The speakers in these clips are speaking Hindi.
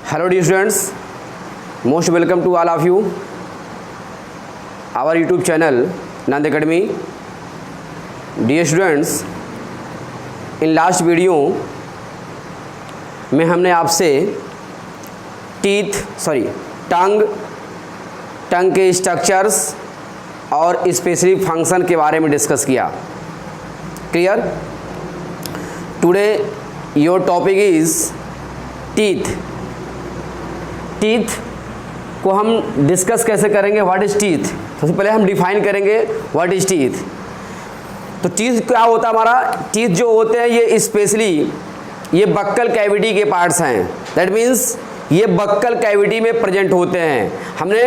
Hello dear students, most welcome to all of you our YouTube channel Nand Academy. Dear students, in last video में हमने आपसे टंग के स्ट्रक्चर्स और स्पेसिफिक फंक्शन के बारे में डिस्कस किया. Clear? Today your topic is teeth. Teeth को हम डिस्कस कैसे करेंगे? What is teeth? सबसे पहले हम डिफाइन करेंगे व्हाट इज टीथ. तो टीथ क्या होता है हमारा? टीथ जो होते हैं ये स्पेशली ये बक्कल कैविटी के पार्ट्स हैं. दैट मीन्स ये बक्कल कैविटी में प्रेजेंट होते हैं. हमने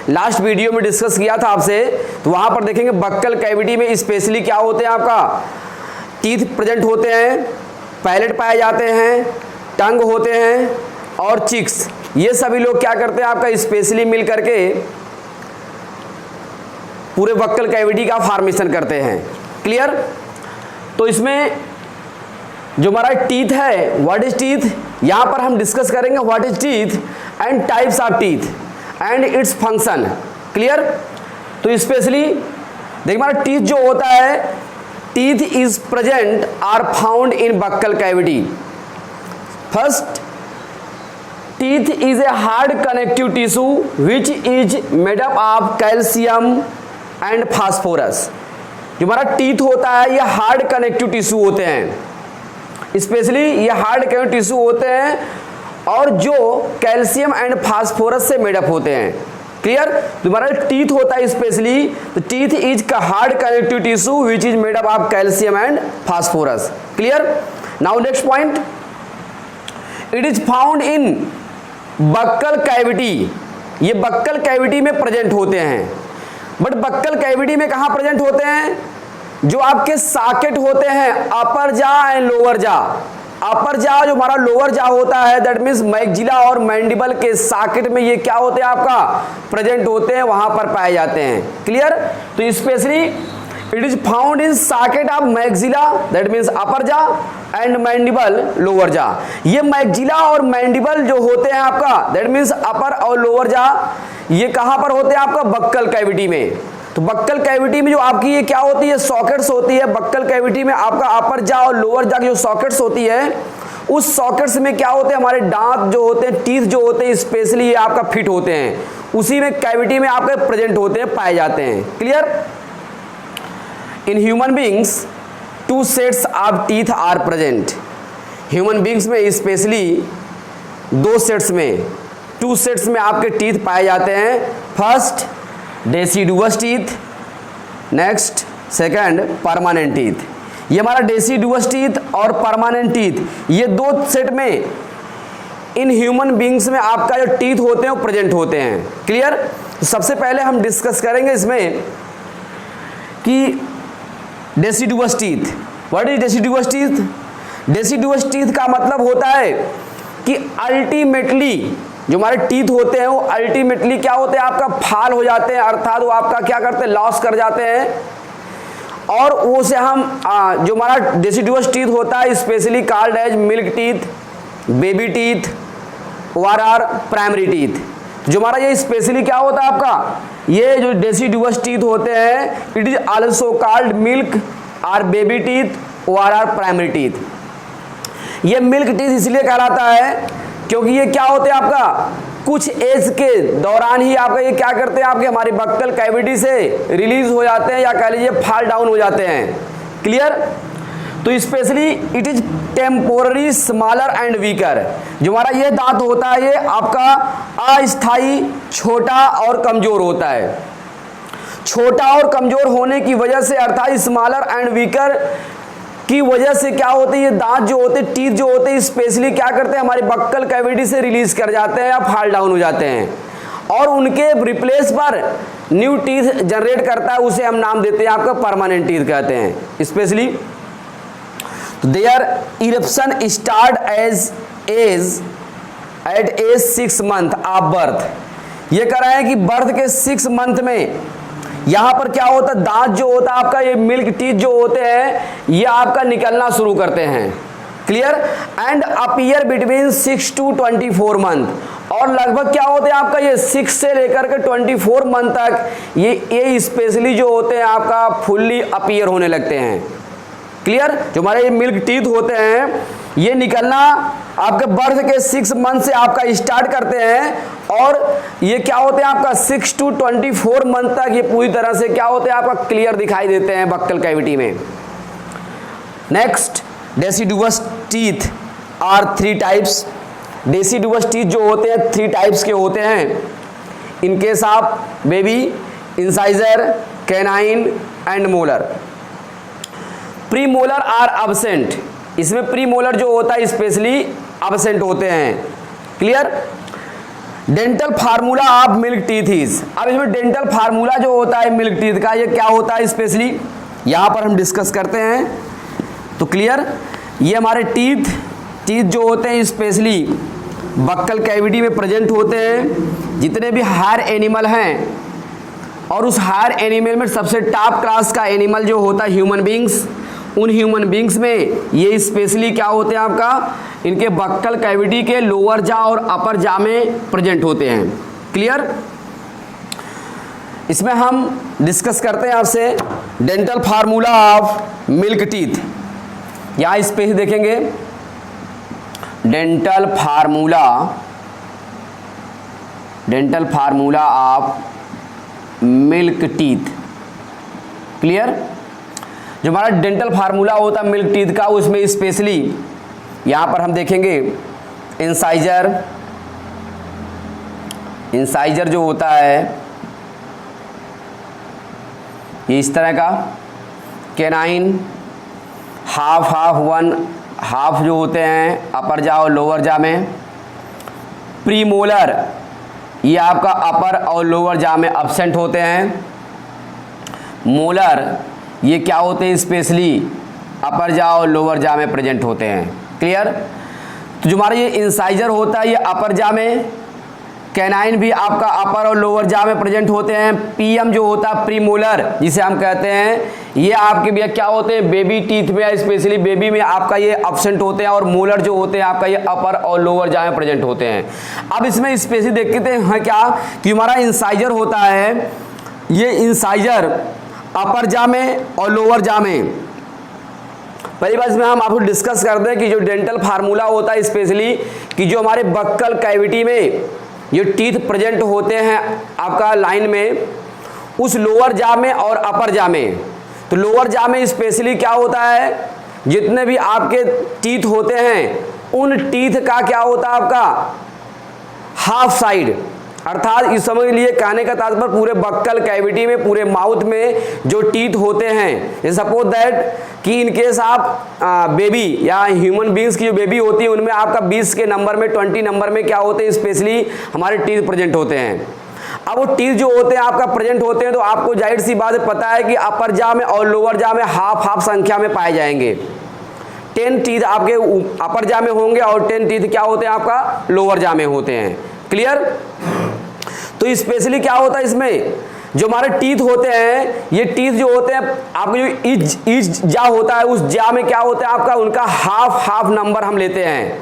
लास्ट वीडियो में डिस्कस किया था आपसे, तो वहाँ पर देखेंगे बक्कल कैविटी में स्पेशली क्या होते हैं, आपका टीथ प्रेजेंट होते हैं, पैलेट पाए जाते हैं, टंग होते हैं और चिक्स. ये सभी लोग क्या करते हैं, आपका स्पेशली मिल करके पूरे बक्कल कैविटी का फॉर्मेशन करते हैं. क्लियर? तो इसमें जो हमारा टीथ है, व्हाट इज टीथ, यहां पर हम डिस्कस करेंगे what is teeth and types of teeth and its function. Clear? तो स्पेशली देखिए हमारा टीथ जो होता है, teeth is present or found in buccal cavity. First, teeth is a hard connective tissue which is made up of calcium and phosphorus. जो हमारा टीथ होता है ये हार्ड कनेक्टिव टिश्यू होते हैं. स्पेशली ये हार्ड कनेक्टिव टिश्यू होते हैं और जो कैल्शियम एंड फास्फोरस से मेडअप होते हैं. क्लियर? तो हमारा टीथ होता है स्पेशली, तो टीथ इज का hard connective tissue which is made up of calcium and phosphorus. Clear? Now next point, it is found in buccal cavity. ये बक्कल कैविटी में प्रेजेंट होते हैं. बट बक्कल कैविटी में कहां प्रेजेंट होते हैं? जो आपके सॉकेट होते हैं, अपर जा एंड लोअर जा. अपर जा जो हमारा लोअर जा होता है, दैट मीन्स मैक्सिला और मैंडिबल के सॉकेट में ये क्या होते हैं, आपका प्रेजेंट होते हैं, वहां पर पाए जाते हैं. क्लियर? तो specially it is found in socket of maxilla, that means अपर जा एंड मैंडिबल लोअर जा. ये मैक्सिला और मैंडिबल जो होते हैं आपका, दैट मीन्स अपर और लोअर जा, ये कहां पर होते हैं आपका? बक्कल कैविटी में. तो बक्कल कैविटी में जो आपकी ये क्या होती है, सॉकेट्स होती है. बक्कल कैविटी में आपका अपर जा और लोअर जा की जो सॉकेट्स होती है, उस सॉकेट्स में क्या होते हैं, हमारे दांत जो होते हैं, टीथ जो होते हैं, स्पेशली ये आपका फिट होते हैं. उसी में कैविटी में आपके प्रेजेंट होते हैं, पाए जाते हैं. Clear? In human beings 2 sets of teeth are present. Human beings में स्पेशली 2 सेट्स में 2 सेट्स में आपके टीथ पाए जाते हैं. First deciduous teeth, next second permanent teeth. ये हमारा डेसिडुअस टीथ और परमानेंट टीथ, ये 2 सेट में इन ह्यूमन बींग्स में आपका जो टीथ होते हैं वो प्रेजेंट होते हैं. क्लियर? तो सबसे पहले हम डिस्कस करेंगे इसमें कि deciduous teeth. What is deciduous teeth? Deciduous teeth का मतलब होता है कि अल्टीमेटली जो हमारे टीथ होते हैं वो अल्टीमेटली क्या होते हैं, आपका फाल हो जाते हैं, अर्थात वो आपका क्या करते हैं, लॉस कर जाते हैं. और वो से हम जो हमारा डेसिडुअस टीथ होता है specially called as milk teeth, baby teeth, ORR primary teeth. जो हमारा ये स्पेशली क्या होता है आपका, ये जो डेसिडुअस टीथ होते हैं, it is also called milk और baby teeth, ORR primary teeth. ये मिल्क टीथ इसलिए कहलाता है क्योंकि ये क्या होते हैं आपका कुछ एज के दौरान ही आपका ये क्या करते हैं, आपके हमारी बक्कल कैविटी से रिलीज हो जाते हैं, या कह लीजिए फॉल डाउन हो जाते हैं. क्लियर? तो specially it is temporary smaller and weaker. जो हमारा ये दांत होता है ये आपका अस्थाई, छोटा और कमजोर होता है. छोटा और कमजोर होने की वजह से अर्थात स्मॉलर एंड वीकर की वजह से क्या होते हैं, ये दांत जो होते हैं, टीथ जो होते हैं, स्पेशली क्या करते हैं, हमारे बक्कल कैविटी से रिलीज कर जाते हैं या फॉल डाउन हो जाते हैं, और उनके रिप्लेस पर न्यू टीथ जनरेट करता है. उसे हम नाम देते हैं आपका परमानेंट टीथ कहते हैं specially. Their eruption start at age 6 month of birth. ये कह रहे हैं कि बर्थ के 6 मंथ में यहां पर क्या होता है, दांत जो होता है आपका, ये मिल्क टीथ जो होते हैं, ये आपका निकलना शुरू करते हैं. Clear, and appear between 6 to 24 month, और लगभग क्या होते हैं आपका ये 6 से लेकर के 24 मंथ तक ये स्पेशली जो होते हैं आपका फुल्ली अपीयर होने लगते हैं। क्लियर, जो हमारे ये मिल्क टीथ होते हैं ये निकलना आपके बर्थ के 6 मंथ से आपका स्टार्ट करते हैं और ये क्या होते हैं आपका 6 to 24 मंथ तक ये पूरी तरह से क्या होते हैं आपका क्लियर दिखाई देते हैं बक्कल कैविटी में। Next, deciduous teeth are 3 types. Deciduous teeth जो होते हैं 3 टाइप्स के होते हैं। In case of baby, incisor, canine and molar. Premolar are absent, इसमें प्री मोलर जो होता है स्पेशली एब्सेंट होते हैं। Clear, dental formula of milk teeth is, अब इसमें डेंटल फार्मूला जो होता है मिल्क टीथ का ये क्या होता है स्पेशली यहां पर हम डिस्कस करते हैं। तो क्लियर, ये हमारे टीथ जो होते हैं स्पेशली बक्कल कैविटी में प्रेजेंट होते हैं। जितने भी हायर एनिमल हैं और उस हायर एनिमल में सबसे टॉप क्लास का एनिमल जो होता है ह्यूमन बींग्स, उन ह्यूमन बींग्स में ये स्पेशली क्या होते हैं आपका इनके बक्कल कैविटी के लोअर जा और अपर जा में प्रेजेंट होते हैं। क्लियर, इसमें हम डिस्कस करते हैं आपसे dental formula of milk teeth. यहां स्पेस देखेंगे, dental formula of milk teeth. Clear, जो हमारा डेंटल फार्मूला होता है मिल्क टीथ का उसमें स्पेशली यहां पर हम देखेंगे इंसाइजर जो होता है ये इस तरह का, कैनाइन हाफ जो होते हैं अपर जा और लोअर जा में। प्री मोलर ये आपका अपर और लोअर जा में एब्सेंट होते हैं। मोलर ये क्या होते हैं स्पेशली अपर जा और लोअर जा में प्रेजेंट होते हैं। क्लियर, तो जो हमारा ये इंसाइजर होता है ये अपर जा में, कैनाइन भी आपका अपर और लोअर जा में प्रेजेंट होते हैं। पीएम जो होता है प्री मोलर जिसे हम कहते हैं ये आपके भैया क्या होते हैं बेबी टीथ में, स्पेशली बेबी में आपका ये एब्सेंट होते हैं, और मोलर जो होते हैं आपका ये अपर और लोअर जा में प्रेजेंट होते हैं। अब इसमें स्पेशली देखते हैं क्या कि हमारा इंसाइजर होता है, ये इंसाइजर अपर जा में और लोअर जा में। पहली बात इसमें हम आपको डिस्कस करते हैं कि जो डेंटल फार्मूला होता है स्पेशली कि जो हमारे बक्कल कैविटी में जो टीथ प्रेजेंट होते हैं आपका लाइन में उस लोअर जा में और अपर जा में। तो लोअर जा में स्पेशली क्या होता है जितने भी आपके टीथ होते हैं उन टीथ का क्या होता है आपका हाफ साइड, अर्थात इस समझ लिए कहने का तात्पर्य पूरे बक्कल कैविटी में पूरे माउथ में जो टीथ होते हैं, सपोज दैट कि इन केस आप बेबी या ह्यूमन बींग्स की जो बेबी होती है उनमें आपका 20 के नंबर में 20 नंबर में क्या होते हैं स्पेशली हमारे टीथ प्रेजेंट होते हैं। अब वो टीथ जो होते हैं आपका प्रेजेंट होते हैं तो आपको जाहिर सी बात पता है कि अपर जा में और लोअर जा में हाफ संख्या में पाए जाएंगे। 10 टीथ आपके अपर जा में होंगे और 10 टीथ क्या होते हैं आपका लोअर जा में होते हैं। क्लियर, तो स्पेशली क्या होता है इसमें जो हमारे टीथ होते हैं ये टीथ जो होते हैं आपके जो ईच जा होता है उस जा में क्या होता है आपका उनका हाफ नंबर हम लेते हैं,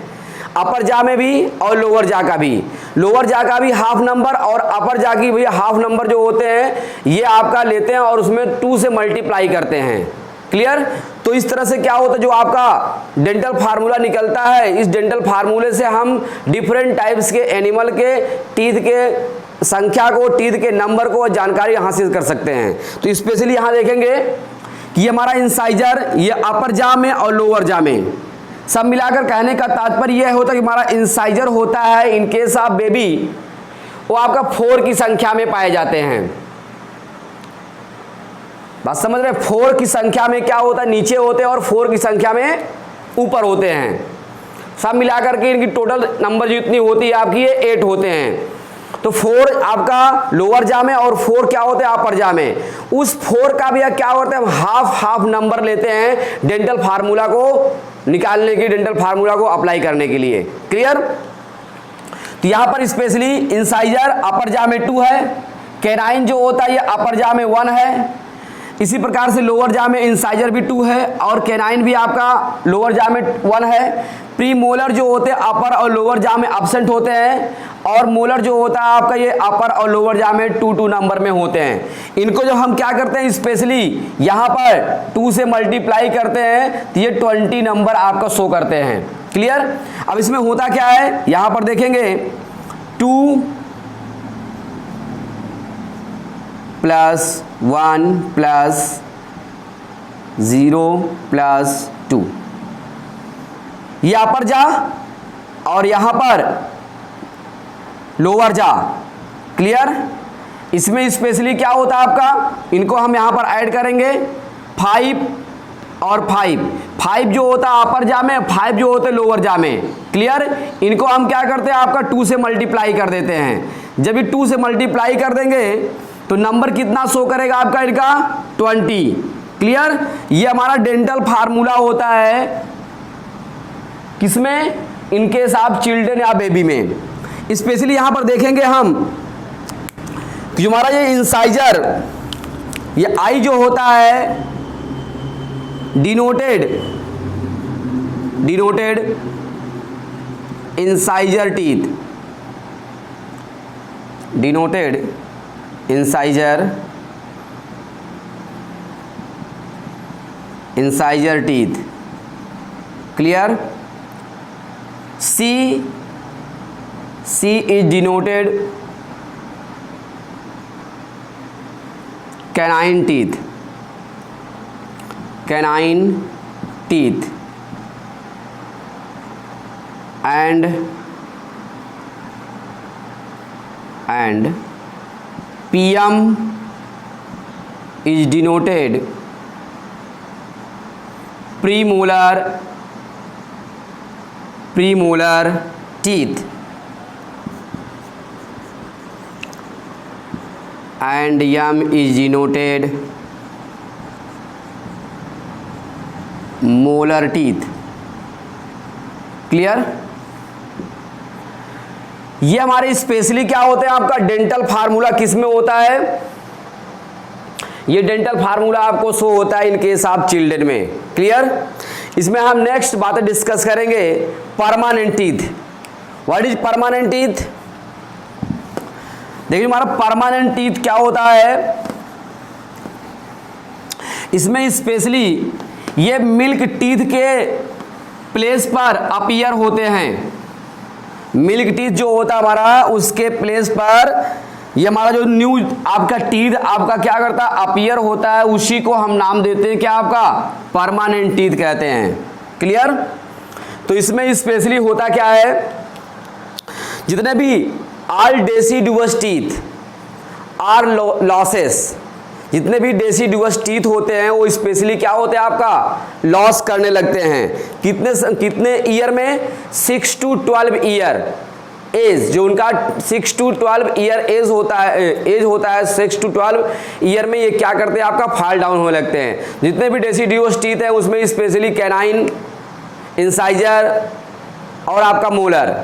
अपर जा में भी और लोअर जा का भी। लोअर जा का भी हाफ नंबर और अपर जा की भी हाफ नंबर जो होते हैं ये आपका लेते हैं और उसमें 2 से मल्टीप्लाई करते हैं। क्लियर, तो इस तरह से क्या होता है जो आपका डेंटल फार्मूला निकलता है, इस डेंटल फार्मूले से हम डिफरेंट टाइप्स के एनिमल के टीथ के संख्या को, टीथ के नंबर को जानकारी हासिल कर सकते हैं। तो स्पेशली यहां देखेंगे कि ये हमारा इंसाइजर ये अपर जा में और लोअर जा में, सब मिलाकर कहने का तात्पर्य यह होता है कि हमारा इंसाइजर होता है इन केस ऑफ बेबी वो आपका 4 की संख्या में पाए जाते हैं। बात समझ रहे हैं, 4 की संख्या में क्या होता है नीचे होते हैं और 4 की संख्या में ऊपर होते हैं। सब मिलाकर के इनकी टोटल नंबर जितनी होती है आपकी ये 8 होते हैं। तो 4 आपका लोअर जा में और 4 क्या होते हैं अपर जा में। उस 4 का भी क्या होता है हम हाफ नंबर लेते हैं डेंटल फार्मूला को निकालने की, डेंटल फार्मूला को अप्लाई करने के लिए। क्लियर, तो यहां पर स्पेशली इंसाइजर अपर जा में 2 है, कैनाइन जो होता है ये अपर जा में 1 है, इसी प्रकार से लोअर जॉ में इंसाइजर भी 2 है और कैनाइन भी आपका लोअर जॉ में 1 है। प्री मोलर जो होते हैं अपर और लोअर जॉ में एब्सेंट होते हैं, और मोलर जो होता है आपका ये अपर और लोअर जॉ में 2 नंबर में होते हैं। इनको जब हम क्या करते हैं स्पेशली यहाँ पर 2 से मल्टीप्लाई करते हैं तो ये 20 नंबर आपका शो करते हैं। क्लियर। अब इसमें होता क्या है, यहाँ पर देखेंगे 2 + 1 + 0 + 2, ये अपर जा और यहां पर लोअर जा। क्लियर। इसमें स्पेशली क्या होता है आपका, इनको हम यहां पर ऐड करेंगे 5 और 5 जो होता है अपर जा में, 5 जो होते हैं लोअर जा में। क्लियर। इनको हम क्या करते हैं आपका 2 से मल्टीप्लाई कर देते हैं। जब ये 2 से मल्टीप्लाई कर देंगे तो नंबर कितना शो करेगा आपका इनका 20। क्लियर। ये हमारा डेंटल फार्मूला होता है किसमें, इनके साथ चिल्ड्रन या बेबी में। स्पेशली यहां पर देखेंगे हम कि हमारा ये इंसाइजर, ये आई जो होता है denoted incisor teeth, denoted incisor teeth. Clear. C is denoted canine teeth and PM is denoted premolar teeth and M is denoted molar teeth। Clear. ये हमारे स्पेशली क्या होते हैं आपका डेंटल फार्मूला किस में होता है, ये डेंटल फार्मूला आपको शो होता है इनके साथ चिल्ड्रन में। क्लियर। इसमें हम नेक्स्ट बातें डिस्कस करेंगे permanent teeth. What is permanent teeth. देखिए हमारा परमानेंट टीथ क्या होता है, इसमें स्पेशली ये मिल्क टीथ के प्लेस पर अपीयर होते हैं। मिल्क टीथ जो होता है हमारा उसके प्लेस पर ये हमारा जो न्यू आपका टीथ आपका क्या करता है अपीयर होता है, उसी को हम नाम देते हैं क्या आपका परमानेंट टीथ कहते हैं। क्लियर। तो इसमें स्पेशली होता क्या है, जितने भी all deciduous teeth R losses, जितने भी डेसिडुअस टीथ होते हैं वो स्पेशली क्या होते हैं आपका लॉस करने लगते हैं। कितने ईयर में 6 to 12 ईयर एज, जो उनका 6 to 12 ईयर एज होता है 6 to 12 ईयर में ये क्या करते हैं आपका फॉल डाउन होने लगते हैं। जितने भी डेसिडुअस टीथ है उसमें स्पेशली कैनाइन, इंसाइजर और आपका मोलर,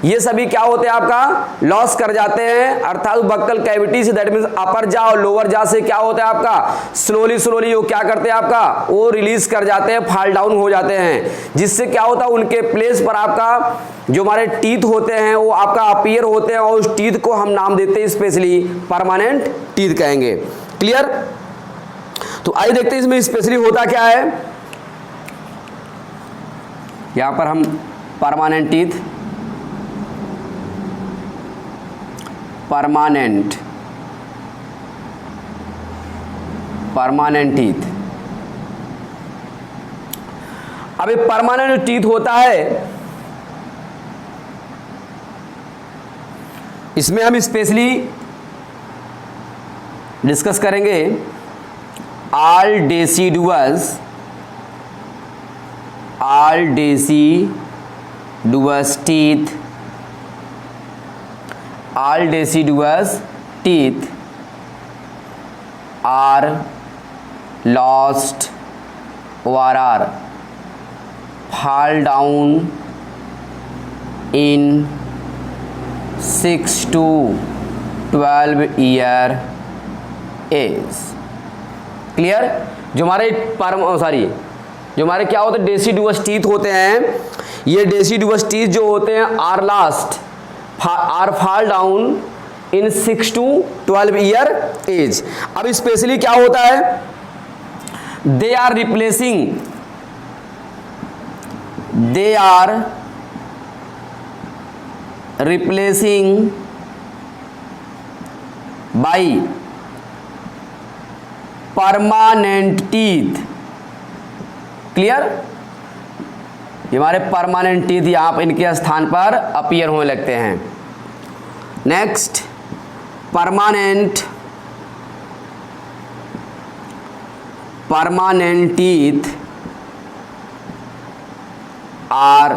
ये सभी क्या होते हैं आपका लॉस कर जाते हैं। अर्थात बक्कल कैविटी से, दैट मीन्स अपर जा और लोअर जा से क्या होता है आपका स्लोली वो क्या करते हैं आपका वो रिलीज कर जाते हैं, फॉल डाउन हो जाते हैं, जिससे क्या होता है उनके प्लेस पर आपका जो हमारे टीथ होते हैं वो आपका अपीयर होते हैं और उस टीथ को हम नाम देते हैं स्पेशली परमानेंट टीथ कहेंगे। क्लियर। तो आइए देखते हैं इसमें स्पेशली होता क्या है। यहां पर हम परमानेंट टीथ, परमानेंट टीथ। अब ये परमानेंट टीथ होता है, इसमें हम स्पेशली डिस्कस करेंगे all deciduous teeth, all deciduous teeth are lost or are fall down in 6 to 12 year age। Clear? जो हमारे जो हमारे क्या होते हैं डेसिडुअस टीथ होते हैं, ये डेसिडुअस टीथ जो होते हैं are fall down in 6 to 12 year age. अब स्पेशली क्या होता है, they are replacing by permanent teeth. Clear? ये हमारे परमानेंट टीथ यहां पर इनके स्थान पर अपीयर होने लगते हैं। Next, permanent teeth are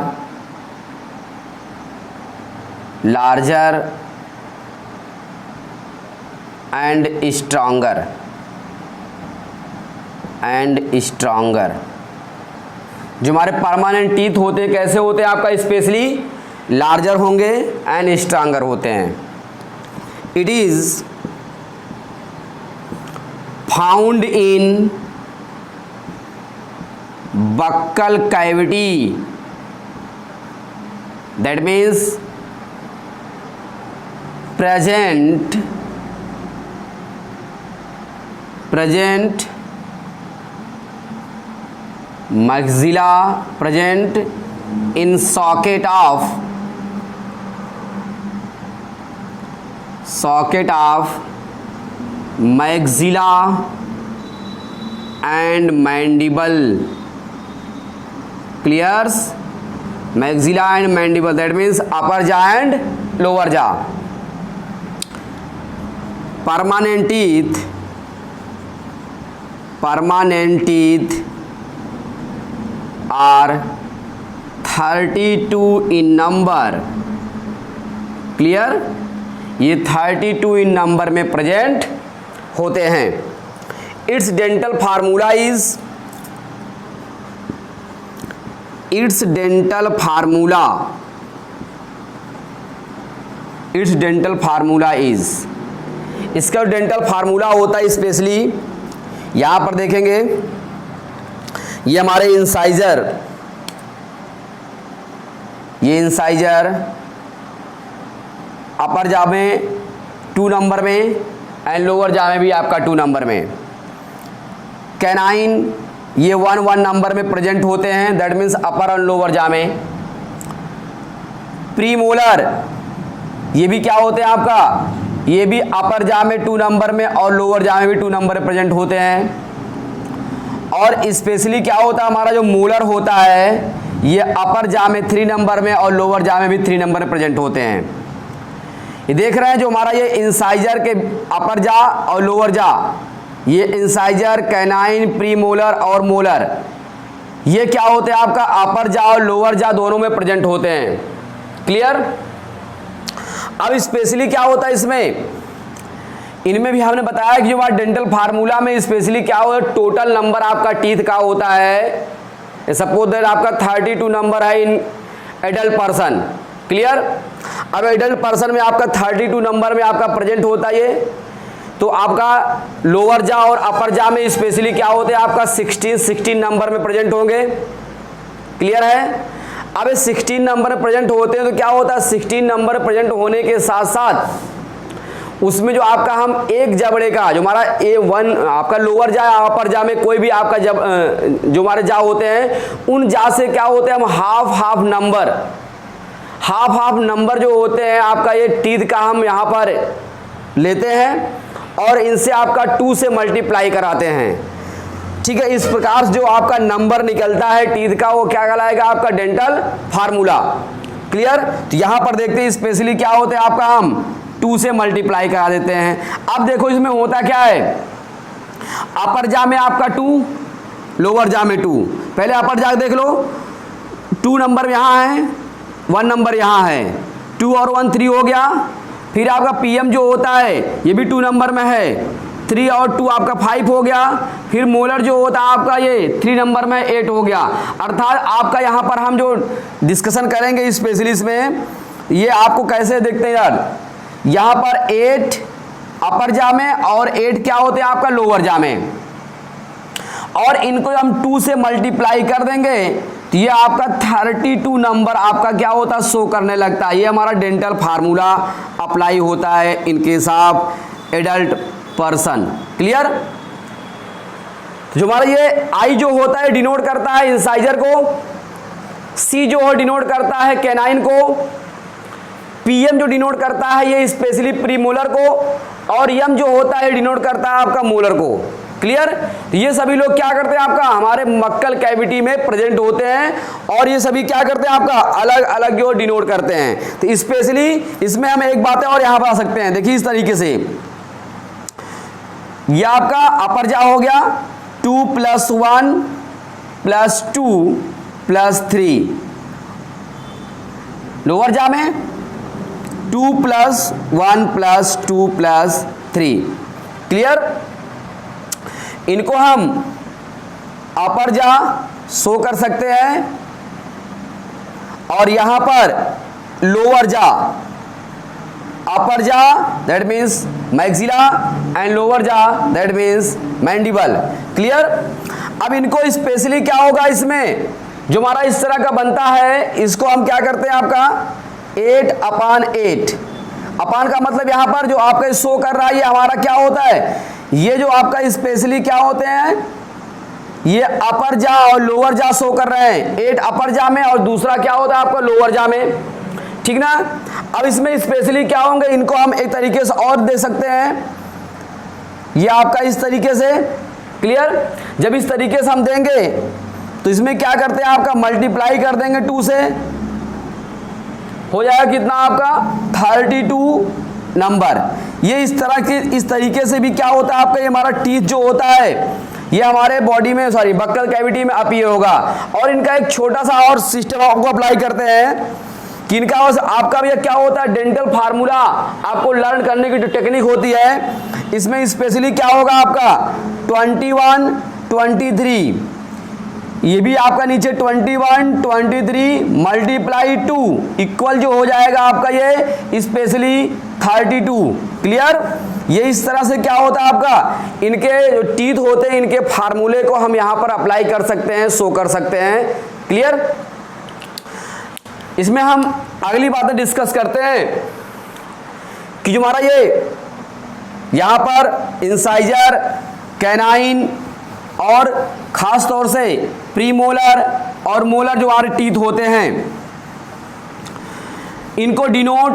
larger and stronger जो हमारे परमानेंट टीथ होते हैं कैसे होते हैं आपका, स्पेशली लार्जर होंगे एंड स्ट्रॉन्गर होते हैं। It is found in buccal cavity, that means present maxilla present in socket of maxilla and mandible. Clears? Maxilla and mandible, that means upper jaw and lower jaw. Permanent teeth are 32 in number. Clear? ये 32 इन नंबर में प्रेजेंट होते हैं। इट्स डेंटल फार्मूला इज इसका डेंटल फार्मूला होता है स्पेशली, यहां पर देखेंगे ये हमारे इंसाइजर अपर जा में 2 नंबर में एंड लोअर जा में भी आपका 2 नंबर में। कैनाइन ये 1 नंबर में प्रेजेंट होते हैं, दैट मीन्स अपर और लोअर जा में। प्रीमोलर ये भी क्या होते हैं आपका, ये भी अपर जा में 2 नंबर में और लोअर जा में भी 2 नंबर में प्रेजेंट होते हैं। और स्पेशली क्या होता है, हमारा जो मोलर होता है ये अपर जा में 3 नंबर में और लोअर जा में भी 3 नंबर में प्रेजेंट होते हैं। ये देख रहे हैं जो हमारा ये इंसाइजर के अपर जा और लोअर जा, ये इंसाइजर, कैनाइन, प्रीमोलर और मोलर, ये क्या होते हैं आपका अपर जा और लोअर जा दोनों में प्रेजेंट होते हैं। क्लियर? अब स्पेशली क्या होता है इसमें, इनमें भी हमने बताया कि जो हमारा डेंटल फार्मूला में स्पेशली क्या होता है, टोटल नंबर आपका टीथ का होता है। सपोज दैट आपका 32 नंबर है इन एडल्ट पर्सन। क्लियर? अब एडल्ट पर्सन में आपका 32 नंबर में आपका प्रेजेंट होता है ये, तो आपका लोअर जा और अपर जा में स्पेशली क्या होते हैं आपका 16 नंबर में प्रेजेंट होंगे। क्लियर है? अब 16 नंबर में प्रेजेंट होते हैं तो क्या होता है, 16 नंबर प्रेजेंट होने के साथ साथ उसमें जो आपका हम एक जबड़े का जो हमारा A1 आपका लोअर जा या अपर जा में कोई भी आपका जो हमारे जा होते हैं, उन जा से क्या होते हैं हम हाफ नंबर जो होते हैं आपका ये टीथ का हम यहाँ पर लेते हैं और इनसे आपका 2 से मल्टीप्लाई कराते हैं। ठीक है? इस प्रकार जो आपका नंबर निकलता है टीथ का वो क्या कहलाएगा आपका डेंटल फार्मूला। क्लियर? तो यहां पर देखते हैं स्पेशली क्या होते हैं आपका हम 2 से मल्टीप्लाई करा देते हैं। अब देखो इसमें होता क्या है, अपर जा में आपका 2, लोअर जा में 2। पहले अपर जा देख लो, 2 नंबर यहाँ है, 1 नंबर यहाँ है, 2 और 1 3 हो गया। फिर आपका पीएम जो होता है ये भी 2 नंबर में है, 3 और 2 आपका 5 हो गया। फिर मोलर जो होता है आपका ये 3 नंबर में 8 हो गया। अर्थात आपका यहाँ पर हम जो डिस्कशन करेंगे स्पेशलिस्ट में, ये आपको कैसे देखते हैं यार, यहाँ पर 8 अपर जा में और 8 क्या होते हैं आपका लोअर जा में। और इनको हम 2 से मल्टीप्लाई कर देंगे तो ये आपका 32 नंबर आपका क्या होता है, शो करने लगता है। ये हमारा डेंटल फार्मूला अप्लाई होता है इन case of adult person. Clear. जो हमारा ये आई जो होता है डिनोट करता है इंसाइजर को, सी जो है डिनोट करता है कैनाइन को, पीएम जो डिनोट करता है ये स्पेशली प्रीमोलर को, और यम जो होता है डिनोट करता है आपका मोलर को। क्लियर। तो ये सभी लोग क्या करते हैं आपका हमारे मक्कल कैविटी में प्रेजेंट होते हैं और ये सभी क्या करते हैं आपका अलग अलग जो डिनोट करते हैं। तो स्पेशली इसमें हम एक बात है और यहां पर आ सकते हैं, देखिए इस तरीके से ये आपका अपर जा हो गया 2 + 1 + 2 + 3, लोअर जा में 2 + 1 + 2 + 3। क्लियर। इनको हम अपर जा शो कर सकते हैं और यहां पर लोअर जा, अपर जा that means maxilla and lower जा दैट मीन्स मैंडिबल। क्लियर। अब इनको स्पेशली क्या होगा, इसमें जो हमारा इस तरह का बनता है इसको हम क्या करते हैं आपका 8/8। अपान का मतलब यहां पर जो आपका शो कर रहा है ये हमारा क्या होता है, ये जो आपका स्पेशली क्या होते हैं, ये अपर जा और लोअर जा शो कर रहे हैं, 8 अपर जा में और दूसरा क्या होता है आपका लोअर जा में। ठीक ना। अब इसमें स्पेशली क्या होंगे, इनको हम एक तरीके से और दे सकते हैं, ये आपका इस तरीके से। क्लियर। जब इस तरीके से हम देंगे तो इसमें क्या करते हैं आपका मल्टीप्लाई कर देंगे 2 से, हो जाएगा कितना आपका 32 नंबर। ये इस तरह के इस तरीके से भी क्या होता है आपका ये हमारा टीथ जो होता है ये हमारे बॉडी में बक्कल कैविटी में अपीयर होगा। और इनका एक छोटा सा और सिस्टम आपको अप्लाई करते हैं कि इनका आपका भी क्या होता है डेंटल फार्मूला आपको लर्न करने की जो टेक्निक होती है इसमें स्पेशली क्या होगा आपका 21 23, ये भी आपका नीचे 21 23 × 2 इक्वल जो हो जाएगा आपका ये स्पेशली 32। क्लियर। ये इस तरह से क्या होता है आपका इनके जो टीथ होते हैं इनके फार्मूले को हम यहां पर अप्लाई कर सकते हैं, शो कर सकते हैं। क्लियर। इसमें हम अगली बातें डिस्कस करते हैं कि जो हमारा ये यहां पर इंसाइजर, कैनाइन और खास तौर से प्रीमोलर और मोलर जो हमारे टीथ होते हैं इनको डिनोट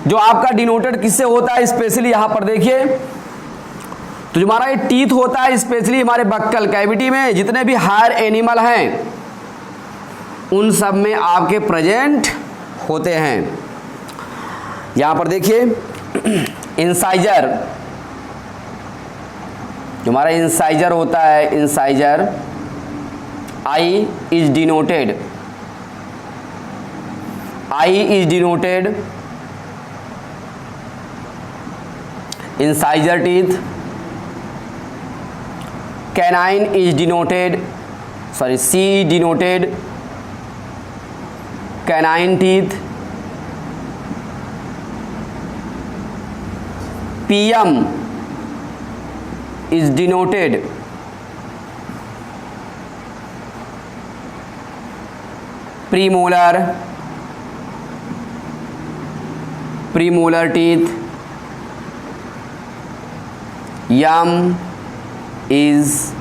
जो आपका डिनोटेड किससे होता है, स्पेशली यहां पर देखिए तो जो हमारा ये टीथ होता है स्पेशली हमारे बक्कल कैविटी में जितने भी हायर एनिमल हैं उन सब में आपके प्रेजेंट होते हैं। यहां पर देखिए इंसाइजर, जो हमारा इंसाइजर होता है, incisor I is denoted, I is denoted incisor teeth, canine is denoted C is denoted canine teeth, PM is denoted premolar teeth, yum is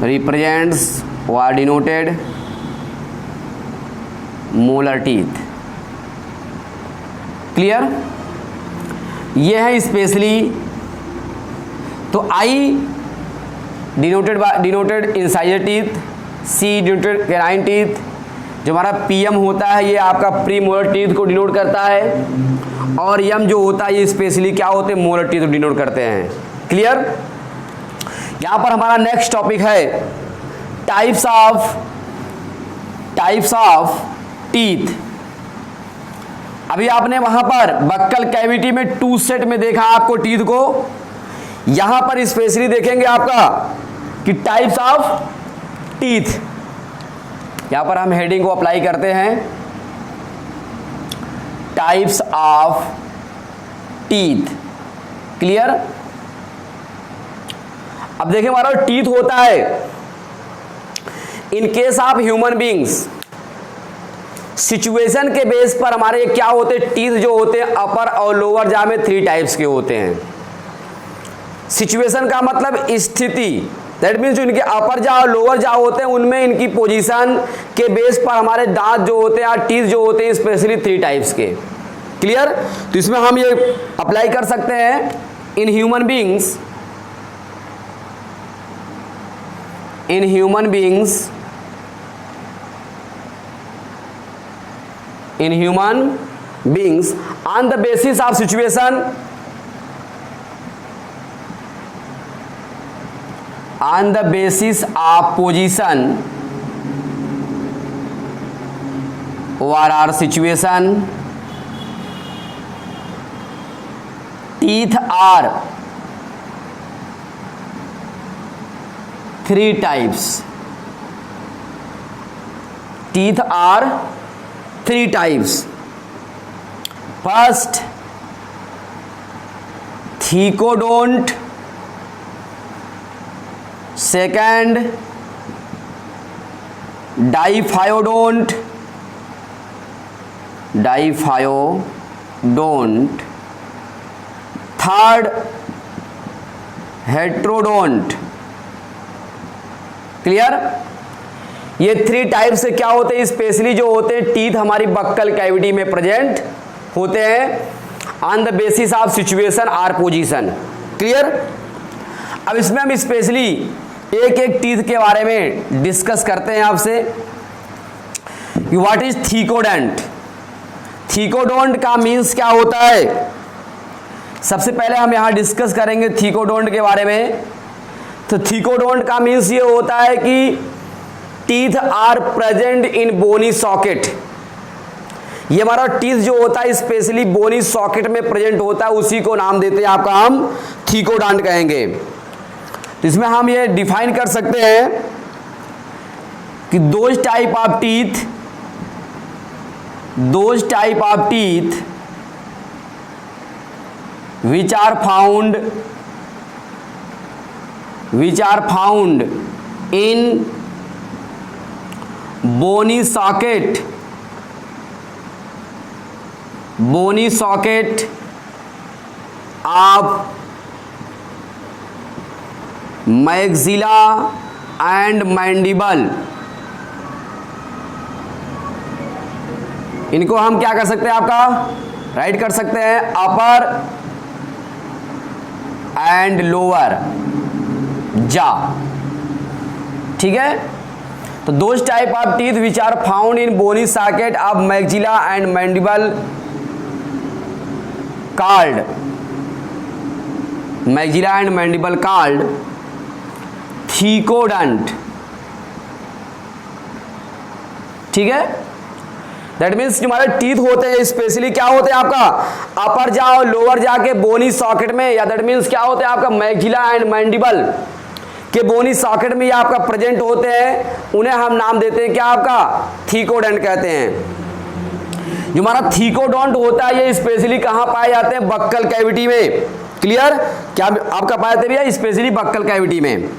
represents or denoted molar teeth। Clear. ये है स्पेशली तो आई डिनोटेड इंसाइजर टीथ, सी डिनोटेड कैनाइन टीथ, जो हमारा पीएम होता है ये आपका प्री मोलर टीथ को डिनोट करता है और यम जो होता है ये स्पेशली क्या होते हैं मोलर टीथ को डिनोट करते हैं। क्लियर। यहां पर हमारा नेक्स्ट टॉपिक है टाइप्स ऑफ टीथ। अभी आपने वहां पर बक्कल कैविटी में 2 सेट में देखा आपको टीथ को, यहां पर स्पेशली देखेंगे आपका कि टाइप्स ऑफ टीथ। यहां पर हम हेडिंग को अप्लाई करते हैं टाइप्स ऑफ टीथ। क्लियर। अब देखिए हमारा टीथ होता है इन case of human beings, situation के बेस पर हमारे क्या होते हैं, टीथ जो होते हैं अपर और लोअर जा में 3 टाइप्स के होते हैं। सिचुएशन का मतलब स्थिति, दैट मीन्स जो इनके अपर जा और लोअर जा होते हैं उनमें इनकी पोजीशन के बेस पर हमारे दांत जो होते हैं, टीथ जो होते हैं स्पेशली 3 टाइप्स के। क्लियर? तो इसमें हम ये अप्लाई कर सकते हैं इन human beings, in human beings, in human beings on the basis of situation, on the basis of position or situation, teeth are 3 types. Teeth are 3 types. First, thecodont. Second, diphyodont. Third, heterodont. Clear? ये 3 टाइप से क्या होते हैं, स्पेशली जो होते हैं टीथ हमारी बक्कल कैविटी में प्रेजेंट होते हैं on the basis of situation or position. Clear? अब इसमें हम स्पेशली एक एक टीथ के बारे में डिस्कस करते हैं आपसे। What is thecodont? थीकोडोंट का मीन्स क्या होता है? सबसे पहले हम यहां डिस्कस करेंगे थीकोडोंट के बारे में। तो थीकोडोंट का मीन्स ये होता है कि teeth are present in bony socket. ये हमारा टीथ जो होता है स्पेशली बोनी सॉकेट में प्रेजेंट होता है, उसी को नाम देते हैं आपका हम थीकोडोंट कहेंगे। तो इसमें हम ये डिफाइन कर सकते हैं कि those type of teeth which are found in bony socket of maxilla and mandible। इनको हम क्या कर सकते हैं, आपका राइट कर सकते हैं अपर एंड लोअर जा। ठीक है? तो those type of teeth which are found in bony socket of maxilla and mandible called thecodont. ठीक है? दैट मीन्स जो हमारे टीथ होते हैं स्पेशली क्या होते हैं आपका अपर जा और लोअर जा के बोनी सॉकेट में, या दैट मीन्स क्या होते हैं आपका मैक्सिला एंड मैंडिबल के बोनी सॉकेट में ये आपका प्रेजेंट होते हैं, उन्हें हम नाम देते हैं क्या आपका थीकोडोंट कहते हैं। जो हमारा थीकोडोंट होता है ये स्पेशली कहां पाए जाते हैं, बक्कल कैविटी में। क्लियर? क्या आपका पाए जाते हैं स्पेशली बक्कल कैविटी में।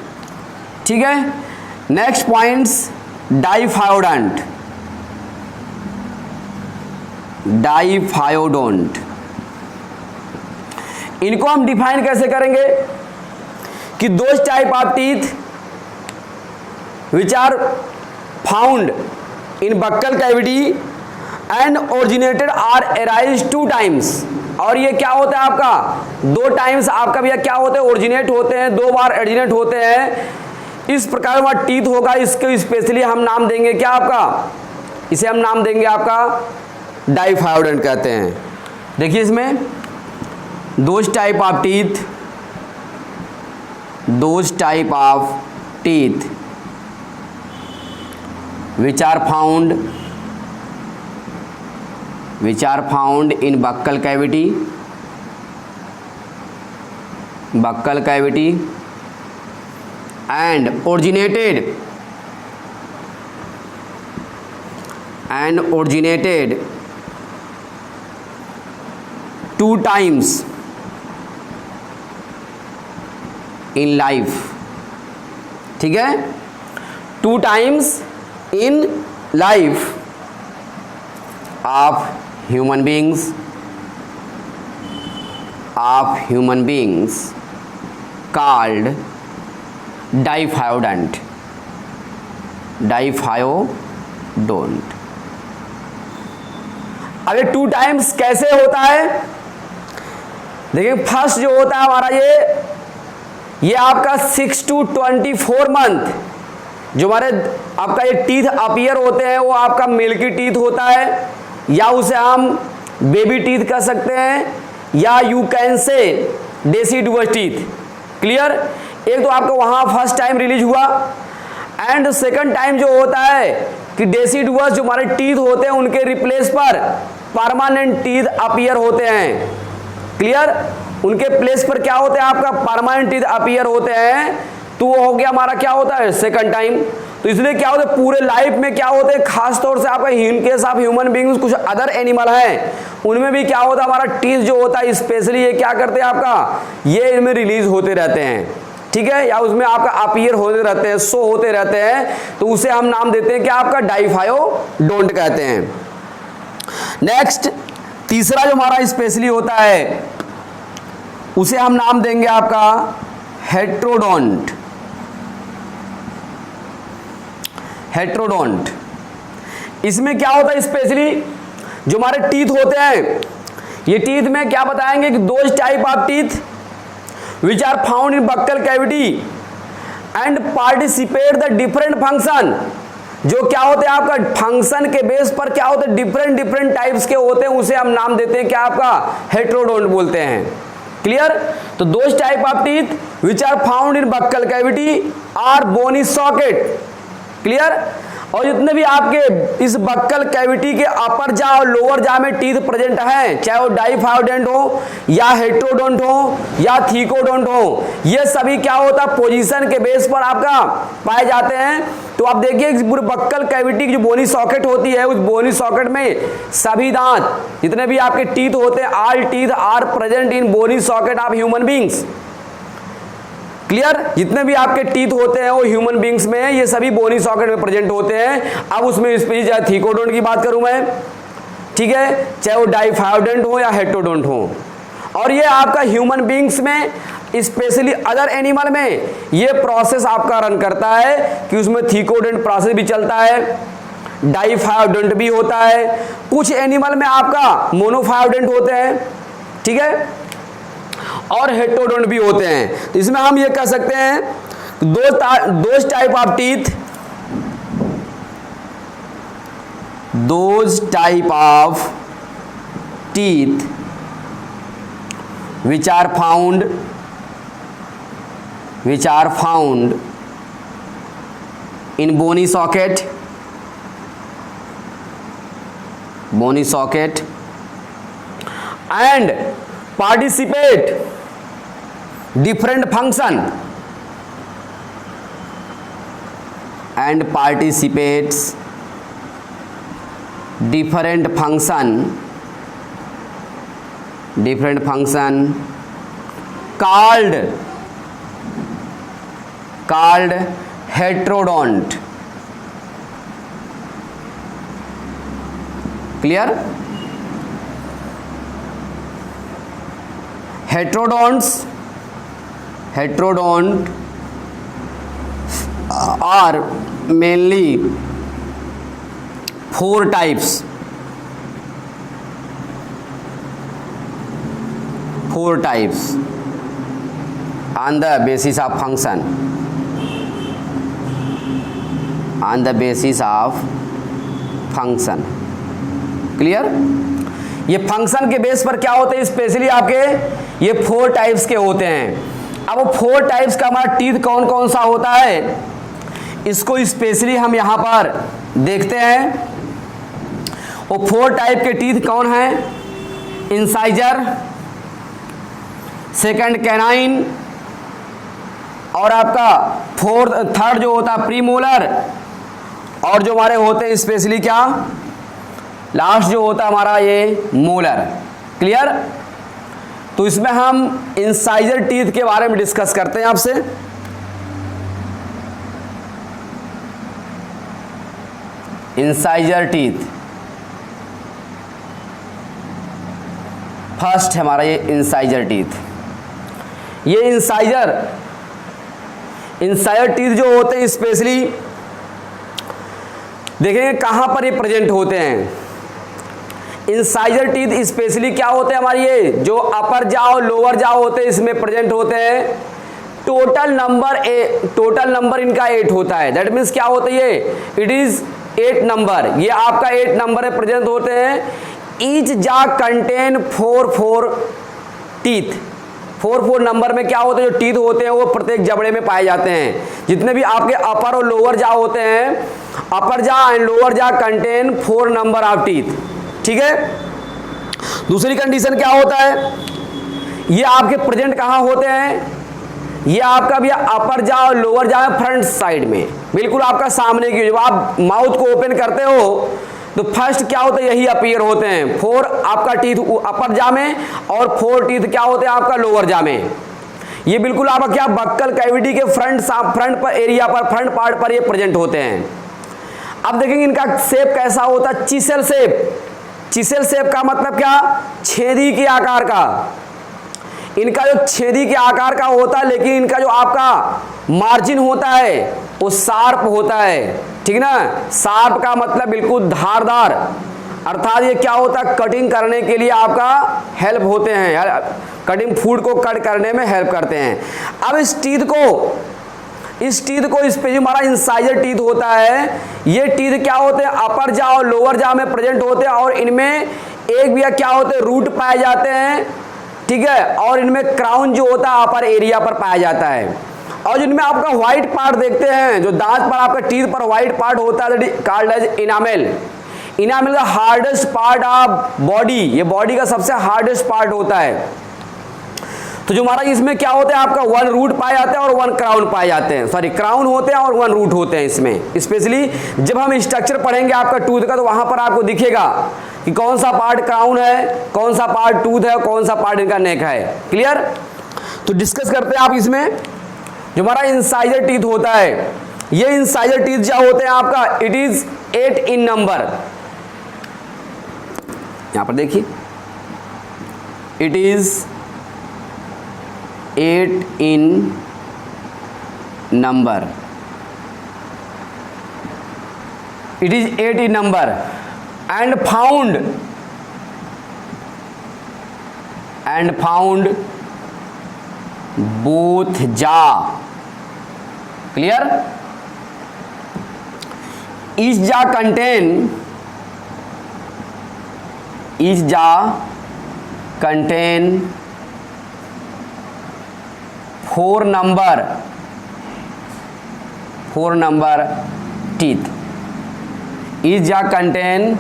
ठीक है? Next points, diphyodont. इनको हम डिफाइन कैसे करेंगे कि those type of teeth which are found in buccal cavity and originated or arise 2 times. और ये क्या होता है आपका 2 टाइम्स आपका भैया क्या होते हैं, ओरिजिनेट होते हैं, 2 बार ओरिजिनेट होते हैं। इस प्रकार हमारा टीथ होगा, इसको स्पेशली हम नाम देंगे क्या आपका, इसे हम नाम देंगे आपका डाइफायोडोंट कहते हैं। देखिए इसमें those type of teeth which are found in buccal cavity and originated 2 times in life। ठीक है, 2 times in life of human beings called diphyodont. अब ये 2 times कैसे होता है? देखिए फर्स्ट जो होता है हमारा ये आपका 6 to 24 मंथ जो हमारे आपका ये टीथ अपीयर होते हैं वो आपका मिल्की टीथ होता है, या उसे हम बेबी टीथ कह सकते हैं, या you can say deciduous teeth. Clear? एक तो आपका वहां फर्स्ट टाइम रिलीज हुआ, एंड सेकंड टाइम जो होता है कि डेसिडुअस जो हमारे टीथ होते हैं उनके रिप्लेस पर परमानेंट टीथ अपीयर होते हैं। क्लियर? उनके प्लेस पर क्या होते हैं आपका परमानेंट टीथ अपीयर होते हैं, तो वो हो गया हमारा क्या होता है सेकंड टाइम। तो इसलिए क्या होता है पूरे लाइफ में क्या होते हैं, खास तौर से आपका in case of human beings, कुछ अदर एनिमल हैं उनमें भी क्या होता है हमारा टीथ जो होता है स्पेशली ये क्या करते हैं आपका, ये इनमें रिलीज होते रहते हैं। ठीक है, या उसमें आपका अपीयर होते रहते हैं, शो होते रहते हैं, तो उसे हम नाम देते हैं क्या आपका डाइफायोडोंट कहते हैं। नेक्स्ट तीसरा जो हमारा स्पेशली होता है उसे हम नाम देंगे आपका हेट्रोडोंट। हेट्रोडोंट इसमें क्या होता है स्पेशली जो हमारे टीथ होते हैं, ये टीथ में क्या बताएंगे कि 2 type of teeth which are found in buccal cavity and participate the different function. जो क्या होते हैं आपका फंक्शन के बेस पर क्या होते हैं डिफरेंट टाइप्स के होते हैं, उसे हम नाम देते हैं क्या आपका हेट्रोडोंट बोलते हैं। क्लियर? तो 2 type of teeth which are found in buccal cavity or bony socket. Clear? और जितने भी आपके इस बक्कल कैविटी के अपर जा और लोअर जा में टीथ प्रेजेंट हैं, चाहे वो डाइफायोडेंट हो या हेट्रोडोंट हो या थीकोडोंट हो, ये सभी क्या होता है पोजीशन के बेस पर आपका पाए जाते हैं। तो आप देखिए पूरे बक्कल कैविटी की जो बोनी सॉकेट होती है, उस बोनी सॉकेट में सभी दांत जितने भी आपके टीथ होते हैं, all teeth are present in bony socket of human beings. Clear? जितने भी आपके टीथ होते हैं वो ह्यूमन बींग्स में ये सभी बोनी सॉकेट में प्रेजेंट होते हैं। अब उसमें स्पीशीज चाहे थीकोडोंट की बात करूं मैं, ठीक है, चाहे वो डाइफायोडेंट हो या हेट्रोडोंट हो। और ये आपका ह्यूमन बींग्स में स्पेशली अदर एनिमल में ये प्रोसेस आपका रन करता है कि उसमें थीकोडेंट प्रोसेस भी चलता है, डाइफायोडेंट भी होता है, कुछ एनिमल में आपका मोनोफायोडेंट होते हैं, ठीक है, और हेट्रोडोंट भी होते हैं। तो इसमें हम ये कह सकते हैं 2 type of teeth, 2 type of teeth which are found in bony socket and participate different function and participates different function called heterodont. Clear? Heterodont are mainly 4 types. 4 types on the basis of function. Clear? ये फंक्शन के बेस पर क्या होते हैं स्पेशली आपके ये 4 टाइप्स के होते हैं। अब वो 4 टाइप्स का हमारा टीथ कौन कौन सा होता है इसको स्पेशली हम यहां पर देखते हैं। वो 4 टाइप के टीथ कौन है? इंसाइजर, सेकंड कैनाइन, और आपका थर्ड जो होता है प्रीमोलर, और जो हमारे होते हैं स्पेशली क्या लास्ट जो होता है हमारा ये मोलर। क्लियर? तो इसमें हम इंसाइजर टीथ के बारे में डिस्कस करते हैं आपसे। इंसाइजर टीथ, फर्स्ट है हमारा ये इंसाइजर टीथ। ये इंसाइजर टीथ जो होते हैं स्पेशली देखेंगे कहां पर ये प्रेजेंट होते हैं। इंसाइजर टीथ स्पेशली क्या होते हैं हमारी, ये जो अपर जॉ और लोअर जॉ होते हैं इसमें प्रेजेंट होते हैं। टोटल नंबर इनका 8 होता है। दैट मीन्स क्या होता है ये, इट इज 8 नंबर, ये आपका 8 नंबर है प्रेजेंट होते हैं। Each jaw contain 4 teeth. 4 number में क्या होते हैं, जो टीथ होते हैं वो प्रत्येक जबड़े में पाए जाते हैं। जितने भी आपके अपर और लोअर जॉ होते हैं, अपर jaw and lower jaw contain 4 number of teeth. ठीक है। दूसरी कंडीशन क्या होता है, ये आपके प्रेजेंट कहां होते हैं, ये आपका भी अपर जॉ और लोअर जॉ में फ्रंट साइड में, बिल्कुल आपका सामने की। जब आप माउथ को ओपन करते हो तो फर्स्ट क्या होता है, यही अपीयर होते हैं। 4 आपका टीथ अपर जॉ में और 4 टीथ क्या होते हैं आपका लोअर जॉ में। ये बिल्कुल आपका क्या बक्कल कैविटी के फ्रंट पर एरिया पर, फ्रंट पार्ट पर ये प्रेजेंट होते हैं। अब देखेंगे इनका शेप कैसा होता है, चिसेल शेप। चिसेल शेप का मतलब क्या, छेदी के आकार का। इनका जो छेदी के आकार का होता है, लेकिन इनका जो आपका मार्जिन होता है वो शार्प होता है। ठीक ना, शार्प का मतलब बिल्कुल धारदार, अर्थात ये क्या होता है, कटिंग करने के लिए आपका हेल्प होते हैं, कटिंग फूड को कट करने में हेल्प करते हैं। अब इस टीथ को इस पे जो हमारा इंसाइजर टीथ होता है, ये टीथ क्या होते हैं, अपर जॉ और लोअर जॉ में प्रेजेंट होते हैं। और इनमें एक भी क्या होते हैं, रूट पाए जाते हैं। ठीक है। और इनमें क्राउन जो होता है अपर एरिया पर पाया जाता है। और जिनमें आपका व्हाइट पार्ट देखते हैं, जो दांत पर आपका टीथ पर व्हाइट पार्ट होता है, कॉल्ड एज इनामेल। इनामेल का हार्डेस्ट पार्ट ऑफ बॉडी, ये बॉडी का सबसे हार्डेस्ट पार्ट होता है। तो जो हमारा इसमें क्या होता है, आपका 1 रूट पाए जाते हैं और 1 क्राउन पाए जाते हैं। सॉरी, क्राउन होते हैं और 1 रूट होते हैं इसमें। स्पेशली जब हम स्ट्रक्चर पढ़ेंगे आपका टूथ का, तो वहां पर आपको दिखेगा कि कौन सा पार्ट क्राउन है, कौन सा पार्ट टूथ है, कौन सा पार्ट इनका नेक है। क्लियर। तो डिस्कस करते हैं आप इसमें जो हमारा इंसाइजर टीथ होता है। ये इंसाइजर टीथ क्या होते हैं आपका, इट इज 8 इन नंबर। यहां पर देखिए, it is 8 in number, it is 8 in number and found both jaw. Clear? Each jaw contain 4 number teeth. Each jaw contain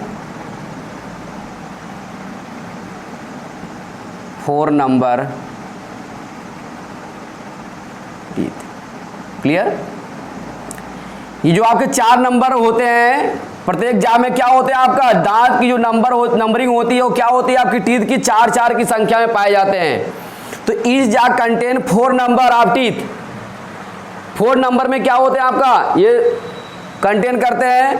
4 number teeth. Clear. ये जो आपके 4 नंबर होते हैं, प्रत्येक जॉ में क्या होते हैं, आपका दांत की जो नंबरिंग होती है वो क्या होती है, आपकी टीथ की 4 की संख्या में पाए जाते हैं। तो each jaw contain 4 number of teeth. 4 number में क्या होते हैं आपका, ये कंटेन करते हैं।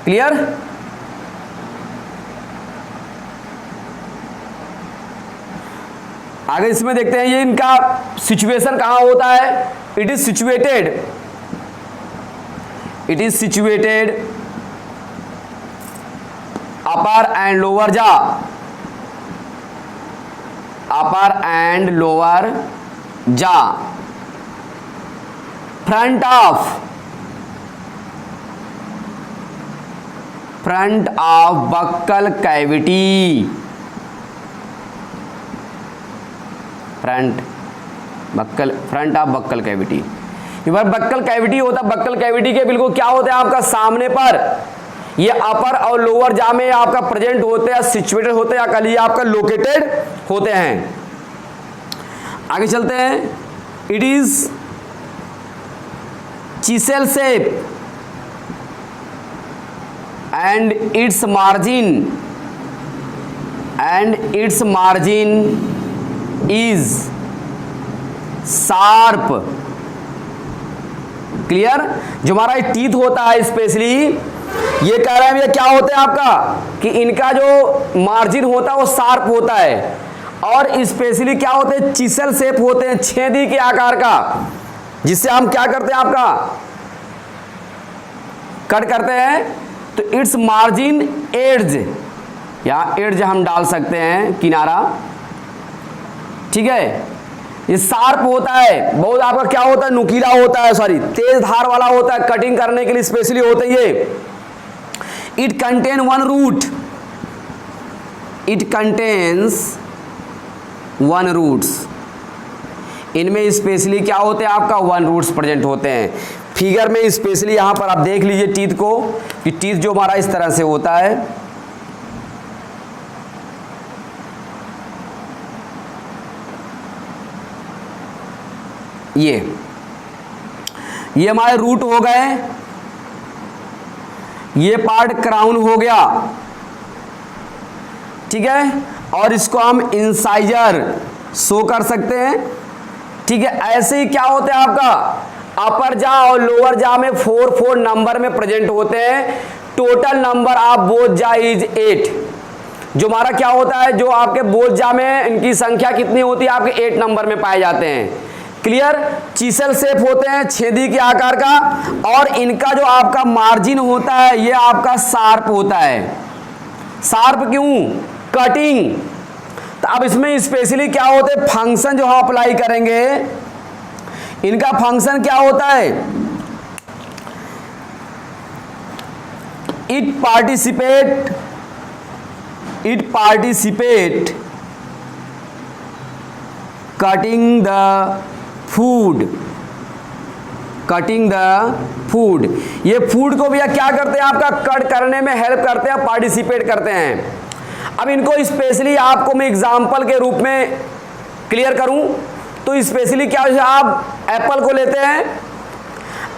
क्लियर। आगे इसमें देखते हैं ये इनका सिचुएशन कहां होता है। It is situated upper and lower jaw, front of buccal cavity, front of buccal cavity. ये बक्कल कैविटी होता है, बक्कल कैविटी के बिल्कुल क्या होता है, आपका सामने पर ये अपर और लोअर जॉ में आपका प्रेजेंट होते हैं, सिचुएटेड होते हैं, या कल ये आपका लोकेटेड होते हैं। आगे चलते हैं। It is chisel shape and its margin is sharp clear? जो हमारा टीथ होता है स्पेशली, ये कह रहे हैं भैया क्या होता है आपका कि इनका जो मार्जिन होता है वो शार्प होता है, और स्पेशली क्या होते हैं, चिसल शेप होते हैं, छेदी के आकार का, जिससे हम क्या करते हैं आपका कट करते हैं। तो इट्स मार्जिन एड्ज, या एड्ज हम डाल सकते हैं, किनारा, ठीक है। ये शार्प होता है, बहुत आपका क्या होता है, नुकीला होता है, सॉरी तेज धार वाला होता है, कटिंग करने के लिए स्पेशली होता है ये। It contain one root, it contains one roots, इनमें स्पेशली क्या होते हैं आपका वन रूट्स प्रेजेंट होते हैं। फिगर में स्पेशली यहां पर आप देख लीजिए टीथ को, कि टीथ जो हमारा इस तरह से होता है, ये हमारे रूट हो गए, ये पार्ट क्राउन हो गया, ठीक है, और इसको हम इंसाइजर शो कर सकते हैं, ठीक है। ऐसे ही क्या होते हैं आपका अपर जा और लोअर जा में 4 नंबर में प्रेजेंट होते हैं। टोटल नंबर ऑफ बोथ जा इज 8। जो हमारा क्या होता है, जो आपके बोथ जा में इनकी संख्या कितनी होती है, आपके 8 नंबर में पाए जाते हैं। क्लियर? चीसल शेप होते हैं, छेदी के आकार का, और इनका जो आपका मार्जिन होता है ये आपका शार्प होता है। शार्प क्यों? कटिंग। तो अब इसमें स्पेशली क्या होते हैं फंक्शन जो हम अप्लाई करेंगे, इनका फंक्शन क्या होता है, it participate cutting the food, ये फूड को भैया क्या करते हैं आपका कट करने में हेल्प करते हैं, पार्टिसिपेट करते हैं। अब इनको स्पेशली आपको मैं एग्जांपल के रूप में क्लियर करूं तो स्पेशली क्या है, आप एप्पल को लेते हैं,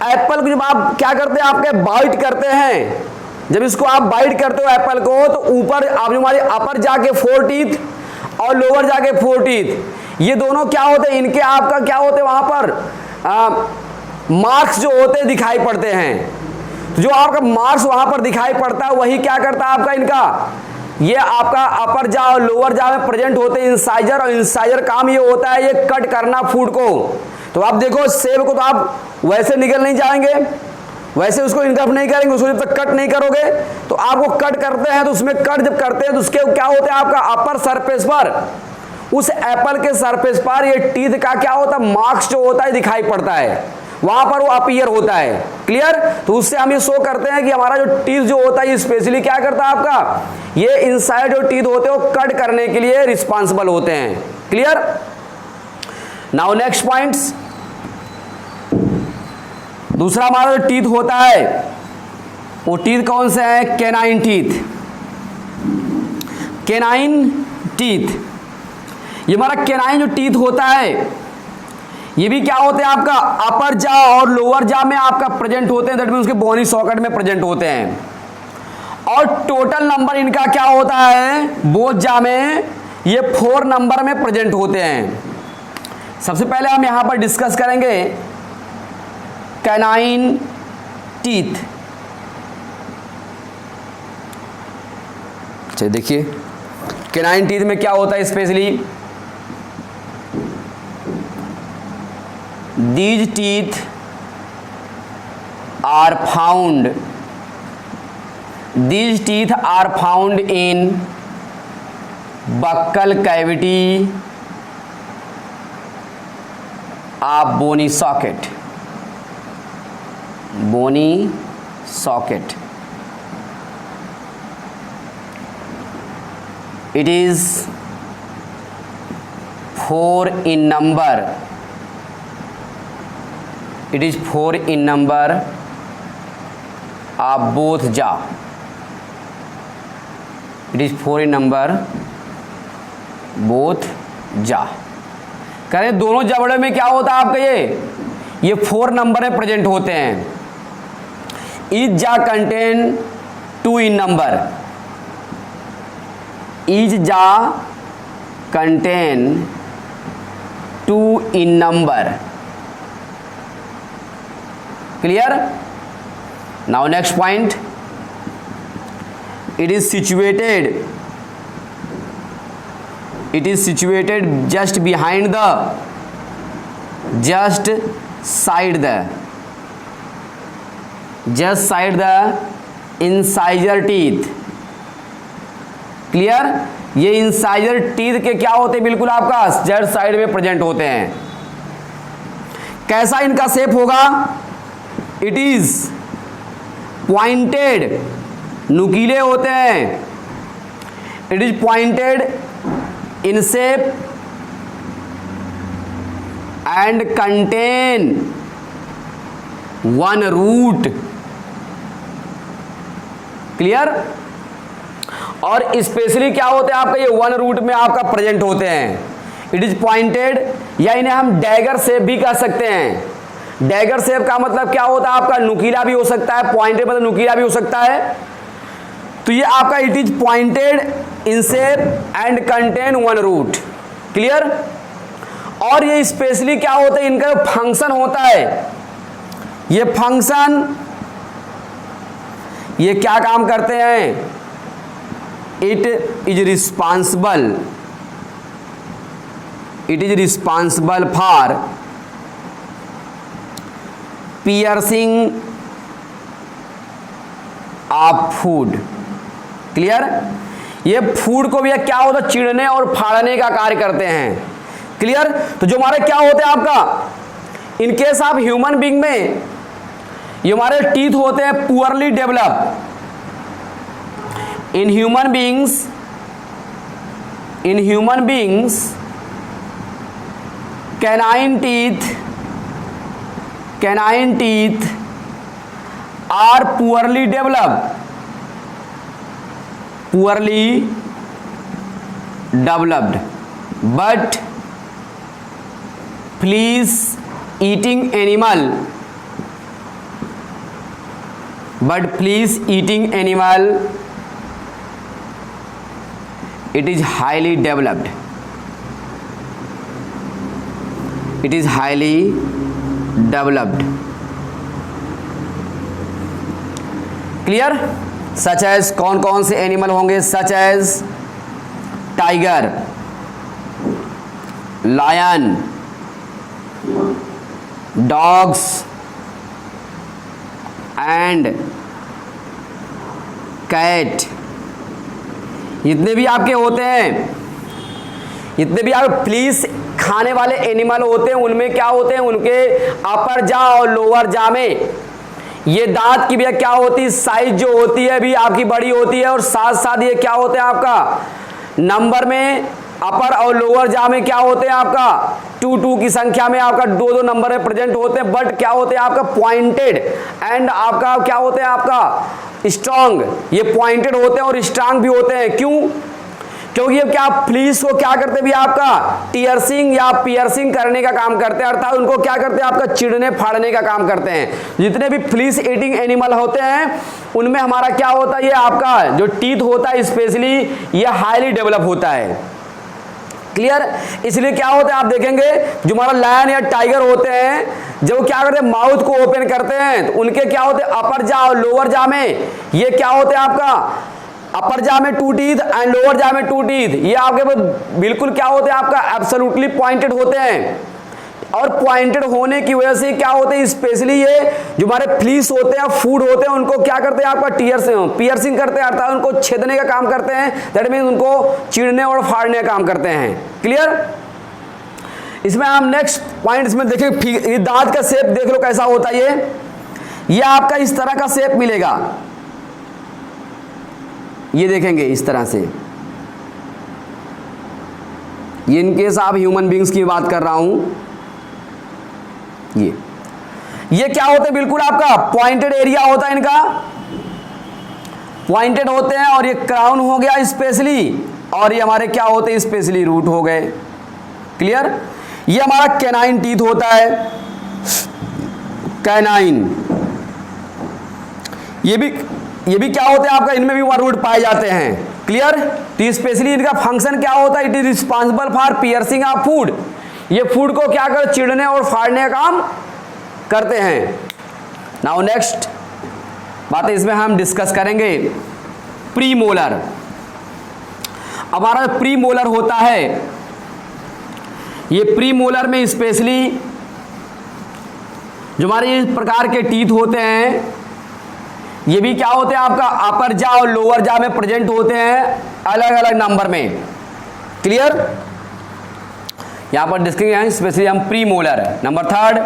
एप्पल को जब आप क्या करते हैं आपके बाइट करते हैं, जब इसको आप बाइट करते हो एप्पल को, तो ऊपर आप हमारे अपर जाके 4 टीथ और लोअर जाके 4 टीथ, ये दोनों क्या होते हैं, इनके आपका क्या होते हैं वहां पर मार्क्स जो होते हैं दिखाई पड़ते हैं। जो आपका मार्क्स वहां पर दिखाई पड़ता है वही क्या करता है आपका इनका, ये आपका अपर जा और लोअर जा में प्रेजेंट होते हैं इंसाइजर, और इंसाइजर काम ये होता है ये कट करना फूड को। तो आप देखो सेब को तो आप वैसे निकल नहीं जाएंगे, वैसे उसको इनकफ नहीं करेंगे, उसको जब तक कट नहीं करोगे तो आपको कट करते हैं, तो उसमें कट जब करते हैं तो उसके क्या होता है आपका अपर सरफेस पर, उस एप्पल के सरफेस पर ये टीथ का क्या होता है मार्क्स जो होता है दिखाई पड़ता है, वहां पर वो अपीयर होता है। क्लियर? तो उससे हम ये शो करते हैं कि हमारा जो टीथ जो होता है ये स्पेशली क्या करता है आपका, ये इनसाइड जो टीथ होते हैं वो कट करने के लिए रिस्पॉन्सिबल होते हैं। क्लियर? नाउ नेक्स्ट पॉइंट्स, दूसरा हमारा जो टीथ होता है वो टीथ कौन से है, कैनाइन टीथ। कैनाइन टीथ, ये हमारा कैनाइन जो टीथ होता है ये भी क्या होते हैं आपका अपर जा और लोअर जा में आपका प्रेजेंट होते हैं, दैट मींस उसके बोनी सॉकेट में प्रेजेंट होते हैं। और टोटल नंबर इनका क्या होता है, बोथ जा में ये 4 नंबर में प्रेजेंट होते हैं। सबसे पहले हम यहां पर डिस्कस करेंगे कैनाइन टीथ। अच्छा देखिए कैनाइन टीथ में क्या होता है specially, these teeth are found in buccal cavity of bony socket. It is 4 in number. It is 4 in number of both jaw. It is 4 in number both jaw. करें दोनों जबड़े में क्या होता है आपका ये 4 नंबर में प्रेजेंट होते हैं। Each jaw contain 2 in number. Each jaw contain 2 in number. Clear? Now next point, it is situated just behind the incisor teeth. Clear? ये इंसाइजर टीथ के क्या होते हैं, बिल्कुल आपका जस्ट साइड में प्रेजेंट होते हैं. कैसा इनका शेप होगा? इट इज पॉइंटेड, नुकीले होते हैं. It is pointed in shape and contain one root. Clear? और स्पेशली क्या होते हैं आपका, ये वन रूट में आपका प्रेजेंट होते हैं. इट इज पॉइंटेड, या इन्हें हम डैगर शेप भी कह सकते हैं. डैगर शेप का मतलब क्या होता है आपका, नुकीला भी हो सकता है, पॉइंटेड मतलब नुकीला भी हो सकता है. तो ये आपका it is pointed in shape and contain one root. Clear? और ये स्पेशली क्या होता है, इनका जो फंक्शन होता है, ये फंक्शन ये क्या काम करते हैं, it is responsible for piercing of food. Clear? ये फूड को भी क्या होता है, चिढ़ने और फाड़ने का कार्य करते हैं. क्लियर? तो जो हमारे क्या होते हैं आपका, in case of human being में ये हमारे टीथ होते हैं poorly develop. In human beings canine teeth are poorly developed, but fleas eating animal it is highly developed. Clear? Such as कौन कौन से एनिमल होंगे, such as tiger, lion, dogs and cat. जितने भी आपके होते हैं, जितने भी आप फ्लीस खाने वाले एनिमल होते हैं, उनमें क्या होते हैं, उनके अपर जा और लोअर जा में ये दांत की भी क्या होती है, साइज जो होती है भी आपकी बड़ी होती है. और साथ साथ ये क्या होते हैं आपका, नंबर में अपर और लोअर जा में क्या होते हैं आपका 2 की संख्या में आपका 2 नंबर में प्रेजेंट होते हैं. बट क्या होते हैं आपका पॉइंटेड एंड आपका क्या होते हैं आपका स्ट्रांग. ये पॉइंटेड होते हैं और स्ट्रांग भी होते हैं. क्यों? क्योंकि ये क्या फ्लीस को क्या करते भी आपका टीयर्सिंग या पियर्सिंग करने का काम करते हैं, अर्थात उनको क्या करते हैं आपका चिढ़ने फाड़ने का काम करते हैं. जितने भी फ्लीस ईटिंग एनिमल होते हैं उनमें हमारा क्या होता है, ये आपका जो टीथ होता है स्पेशली ये हाईली डेवलप होता है. क्लियर? इसलिए क्या होता है आप देखेंगे जो हमारा लायन या टाइगर होते हैं, जब क्या करते हैं माउथ को ओपन करते हैं तो उनके क्या होते हैं अपर जा और लोअर जा में ये क्या होते हैं आपका अपर जा में 2 टीथ एंड लोअर जा में 2 टीथ. ये आपके बिल्कुल क्या होते हैं आपका एब्सोल्युटली पॉइंटेड होते हैं. और पॉइंटेड होने की वजह से क्या होते हैं स्पेशली ये जो हमारे फ्लीस होते हैं फूड होते हैं उनको क्या करते हैं आपका पियर्सिंग करते हैं, अर्थात उनको छेदने का काम करते हैं. दैट मीन्स उनको चीरने और फाड़ने का काम करते हैं. क्लियर? इसमें हम नेक्स्ट पॉइंट इसमें देखिए, ये दांत का शेप देख लो कैसा होता है. ये आपका इस तरह का शेप मिलेगा. ये देखेंगे इस तरह से. ये इनकेस आप ह्यूमन बींग्स की बात कर रहा हूं. ये क्या होते हैं, बिल्कुल आपका पॉइंटेड एरिया होता है इनका, पॉइंटेड होते हैं. और ये क्राउन हो गया स्पेशली, और ये हमारे क्या होते हैं स्पेशली रूट हो गए. क्लियर? ये हमारा कैनाइन टीथ होता है, कैनाइन. ये भी क्या होते हैं आपका, इनमें भी वन रूट पाए जाते हैं. क्लियर? तो स्पेशली इनका फंक्शन क्या होता है, it is responsible for piercing of food. ये फूड को क्या कर चिढ़ने और फाड़ने का काम करते हैं. नाउ नेक्स्ट बात इसमें हम डिस्कस करेंगे प्री मोलर। हमारा प्री मोलर होता है, ये प्री मोलर में स्पेशली जो हमारे इस प्रकार के टीथ होते हैं, ये भी क्या होते हैं आपका अपर जा और लोअर जा में प्रेजेंट होते हैं अलग अलग नंबर में। क्लियर? यहां पर डिस्कस करेंगे स्पेशली हम pre molar. Number third,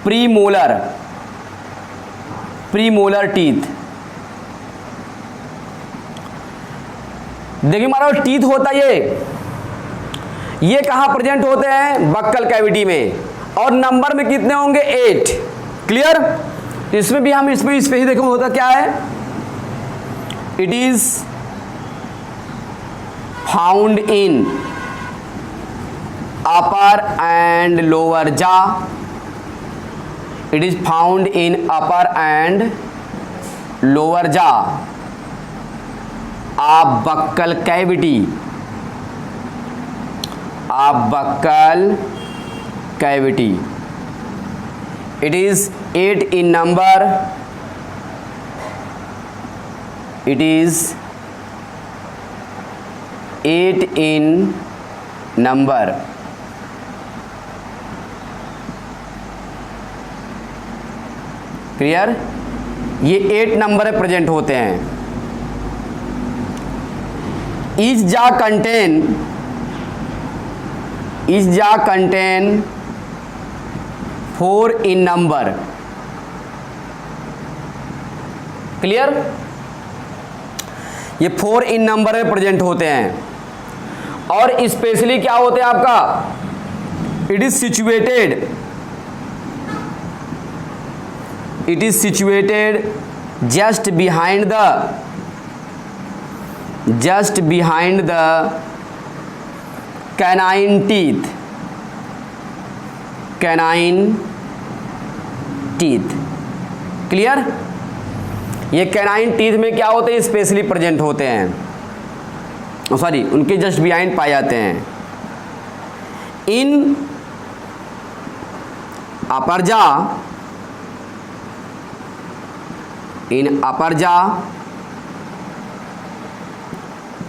pre molar, pre molar teeth. देखिए हमारा टीथ होता है ये कहां प्रेजेंट होते हैं? बक्कल कैविटी में, और नंबर में कितने होंगे? 8। क्लियर? इसमें भी हम इसमें ही देखो होता क्या है, it is found in upper and lower jaw, it is found in upper and lower jaw of buccal cavity, of buccal cavity. It is 8 in number. It is 8 in number. Clear? ये 8 नंबर में प्रेजेंट होते हैं। Each jaw contain 4 in number। Clear? ये 4 in नंबर में प्रेजेंट होते हैं, और स्पेशली क्या होते हैं आपका, it is situated just behind the canine teeth. Clear? ये कैनाइन टीथ में क्या होते हैं? स्पेशली प्रेजेंट होते हैं, सॉरी उनके जस्ट बिहाइंड पाए जाते हैं। इन अपर जा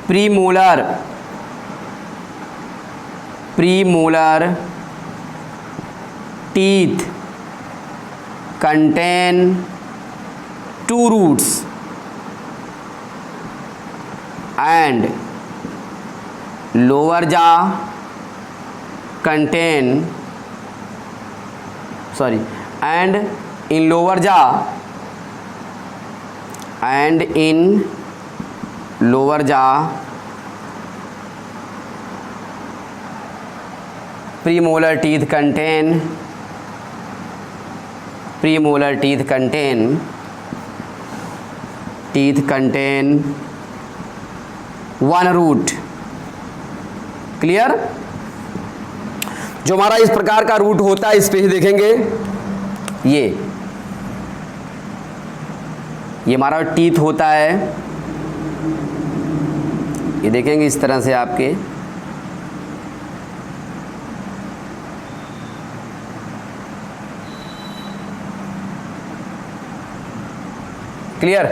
pre molar teeth contain 2 roots and lower jaw contain and in lower jaw premolar teeth contain 1 root। Clear? जो हमारा इस प्रकार का रूट होता है, इस पे ही देखेंगे, ये हमारा टीथ होता है, ये देखेंगे इस तरह से आपके, क्लियर?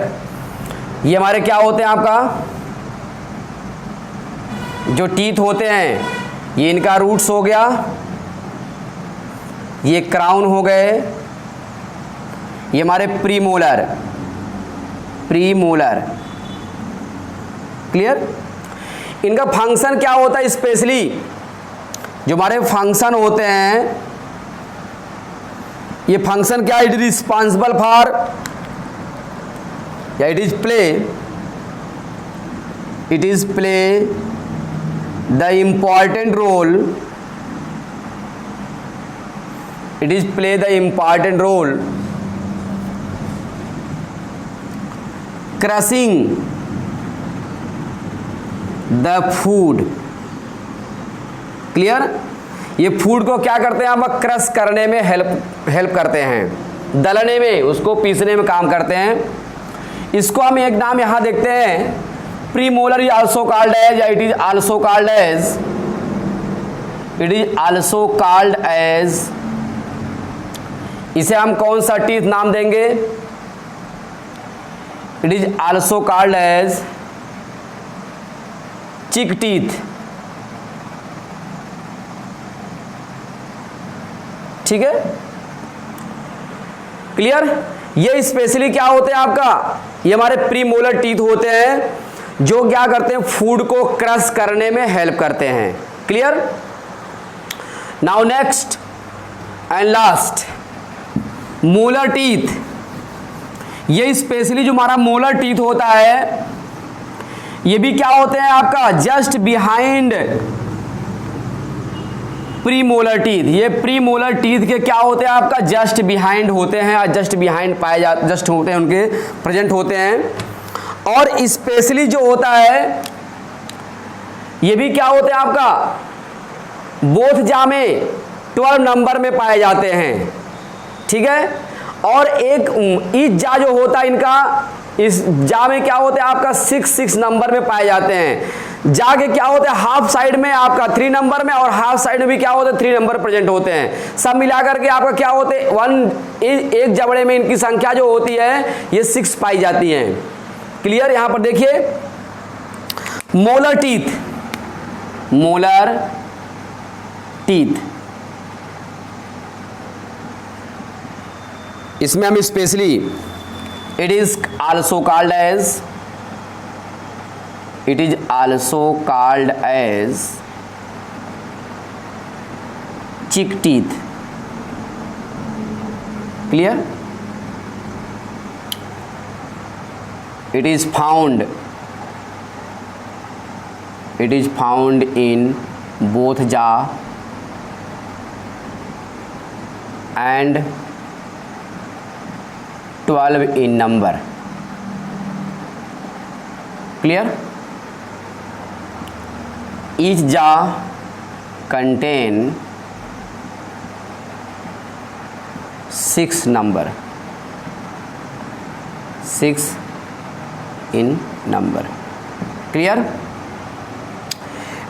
ये हमारे क्या होते हैं आपका, जो टीथ होते हैं, ये इनका रूट्स हो गया, ये क्राउन हो गए, ये हमारे प्रीमोलर। क्लियर? इनका फंक्शन क्या होता है? स्पेशली जो हमारे फंक्शन होते हैं, ये फंक्शन क्या है? इट इज रिस्पॉन्सिबल फॉर, या it is play the important role crushing the food. Clear? ये फूड को क्या करते हैं आप? क्रश करने में हेल्प करते हैं, दलने में, उसको पीसने में काम करते हैं। इसको हम एक नाम यहां देखते हैं, premolar is also called as, या it is also called as इसे हम कौन सा टीथ नाम देंगे? It is also called as cheek teeth. ठीक है, क्लियर? ये स्पेशली क्या होते हैं आपका, ये हमारे प्रीमोलर टीथ होते हैं जो क्या करते हैं, फूड को क्रश करने में हेल्प करते हैं। Clear? Now next and last, molar teeth. ये स्पेशली जो हमारा मोलर टीथ होता है, ये भी क्या होते हैं आपका, जस्ट बिहाइंड प्रीमोलर टीथ। ये प्रीमोलर टीथ के क्या होते हैं आपका, जस्ट बिहाइंड होते हैं, जस्ट बिहाइंड पाए जाते, जस्ट होते हैं, उनके प्रेजेंट होते हैं। और स्पेशली जो होता है, ये भी क्या होते हैं आपका, बोथ जा में 12 नंबर में पाए जाते हैं। ठीक है, और एक इस जा जो होता है इनका, इस जा में क्या होते हैं आपका 6 नंबर में पाए जाते हैं। जा के क्या होते हैं, हाफ साइड में आपका 3 नंबर में, और हाफ साइड में भी क्या होते हैं 3 नंबर प्रेजेंट होते हैं। सब मिलाकर के आपका क्या होते हैं, एक जबड़े में इनकी संख्या जो होती है ये 6 पाई जाती है। क्लियर? यहां पर देखिए, मोलर टीथ, मोलर टीथ, इसमें हम specially it is also called as chick teeth. Clear? It is found in both jaw and 12 in number. Clear? Each jaw contain 6 number, 6 in number. Clear?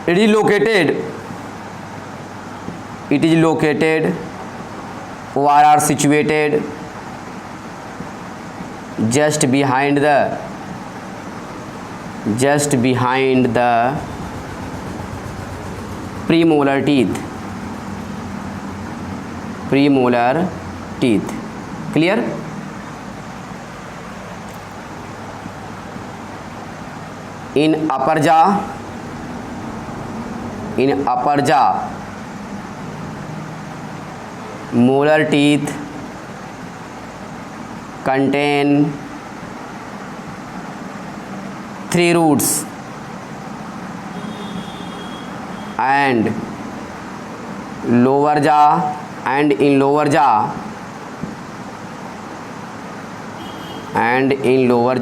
It is located or are situated just behind the premolar teeth. Clear? In upper jaw molar teeth contain 3 roots, and lower jaw, and in lower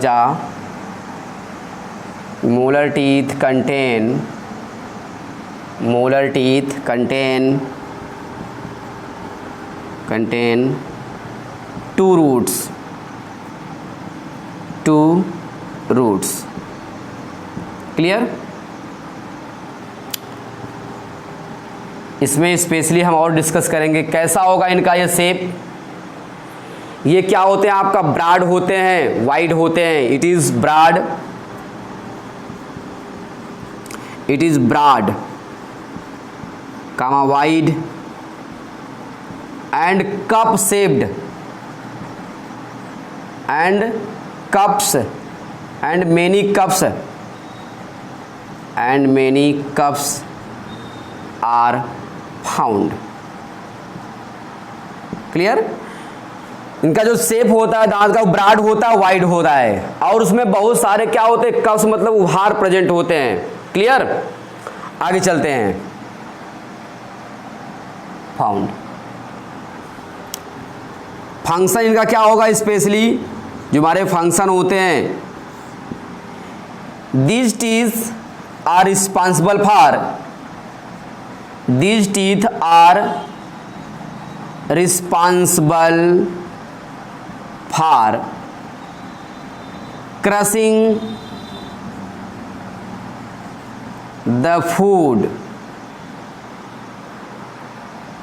jaw molar teeth contain 2 roots. Clear? इसमें स्पेशली हम और डिस्कस करेंगे कैसा होगा इनका ये शेप। ये क्या होते हैं आपका, ब्रॉड होते हैं, वाइड होते हैं। It is broad comma wide and cup shaped and cups and many cups are found. Clear? इनका जो शेप होता है दांत का, ब्रॉड होता है, वाइड होता है, और उसमें बहुत सारे क्या होते हैं, कप्स मतलब उभार प्रेजेंट होते हैं। क्लियर? आगे चलते हैं। फाउंड फंक्शन इनका क्या होगा, स्पेशली जो हमारे फंक्शन होते हैं, these teeth are responsible for crushing the food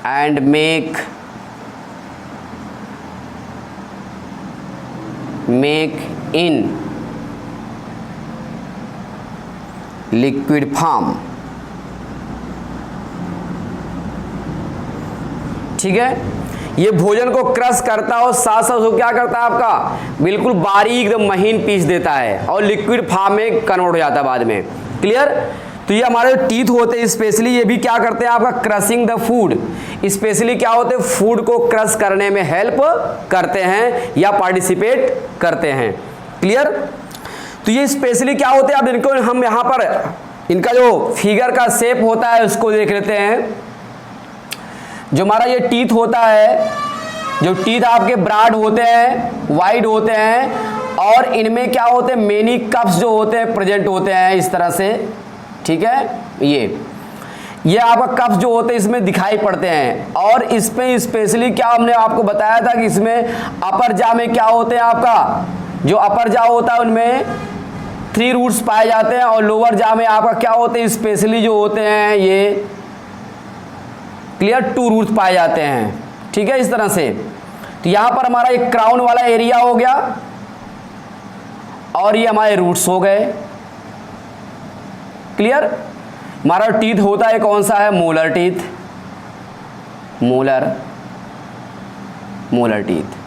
and make make in liquid form. ठीक है, ये भोजन को क्रश करता है और साथ साथ वो क्या करता है आपका बिल्कुल बारीक एकदम महीन पीस देता है और लिक्विड फॉर्म में कन्वर्ट हो जाता है बाद में। क्लियर। तो ये हमारे टीथ होते हैं स्पेशली, ये भी क्या करते हैं आपका क्रशिंग द फूड, स्पेशली क्या होते हैं फूड को क्रश करने में हेल्प करते हैं या पार्टिसिपेट करते हैं। क्लियर। तो ये स्पेशली क्या होते हैं, अब इनको हम यहाँ पर इनका जो फिगर का शेप होता है उसको देख लेते हैं। जो हमारा ये टीथ होता है, जो टीथ आपके ब्रॉड होते हैं, वाइड होते हैं और इनमें क्या होते हैं मेनी कप्स जो होते हैं प्रेजेंट होते हैं इस तरह से। ठीक है, ये आपका कप्स जो होते हैं इसमें दिखाई पड़ते हैं और इसमें स्पेशली क्या हमने आपको बताया था कि इसमें अपर जा में क्या होते हैं आपका जो अपर जा होता है उनमें 3 रूट्स पाए जाते हैं और लोअर जा में आपका क्या होते हैं स्पेशली जो होते हैं ये क्लियर 2 रूट्स पाए जाते हैं। ठीक है, इस तरह से। तो यहां पर हमारा एक क्राउन वाला एरिया हो गया और ये हमारे रूट्स हो गए। क्लियर। हमारा टीथ होता है कौन सा है, मोलर टीथ, मोलर टीथ।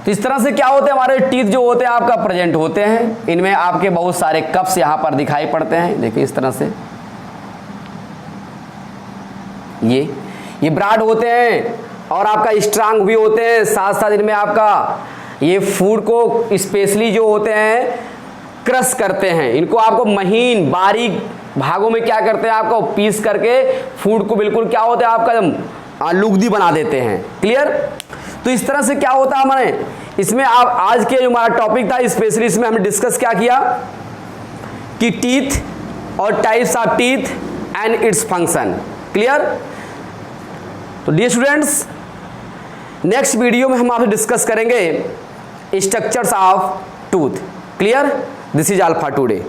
तो इस तरह से क्या होते हैं हमारे टीथ जो होते हैं आपका प्रेजेंट होते हैं, इनमें आपके बहुत सारे कप्स यहां पर दिखाई पड़ते हैं। देखिए इस तरह से ये ब्रॉड होते हैं और आपका स्ट्रांग भी होते हैं, साथ साथ इनमें आपका ये फूड को स्पेशली जो होते हैं क्रश करते हैं, इनको आपको महीन बारीक भागों में क्या करते हैं आपको पीस करके फूड को बिल्कुल क्या होता है आपका लुगदी बना देते हैं। क्लियर। तो इस तरह से क्या होता है हमारे इसमें आप आज के जो हमारा टॉपिक था स्पेशली इसमें हमने डिस्कस क्या किया कि टीथ और types of teeth and its function. Clear. तो डियर स्टूडेंट्स, नेक्स्ट वीडियो में हम आपसे डिस्कस करेंगे structures of tooth. Clear. This is all for today.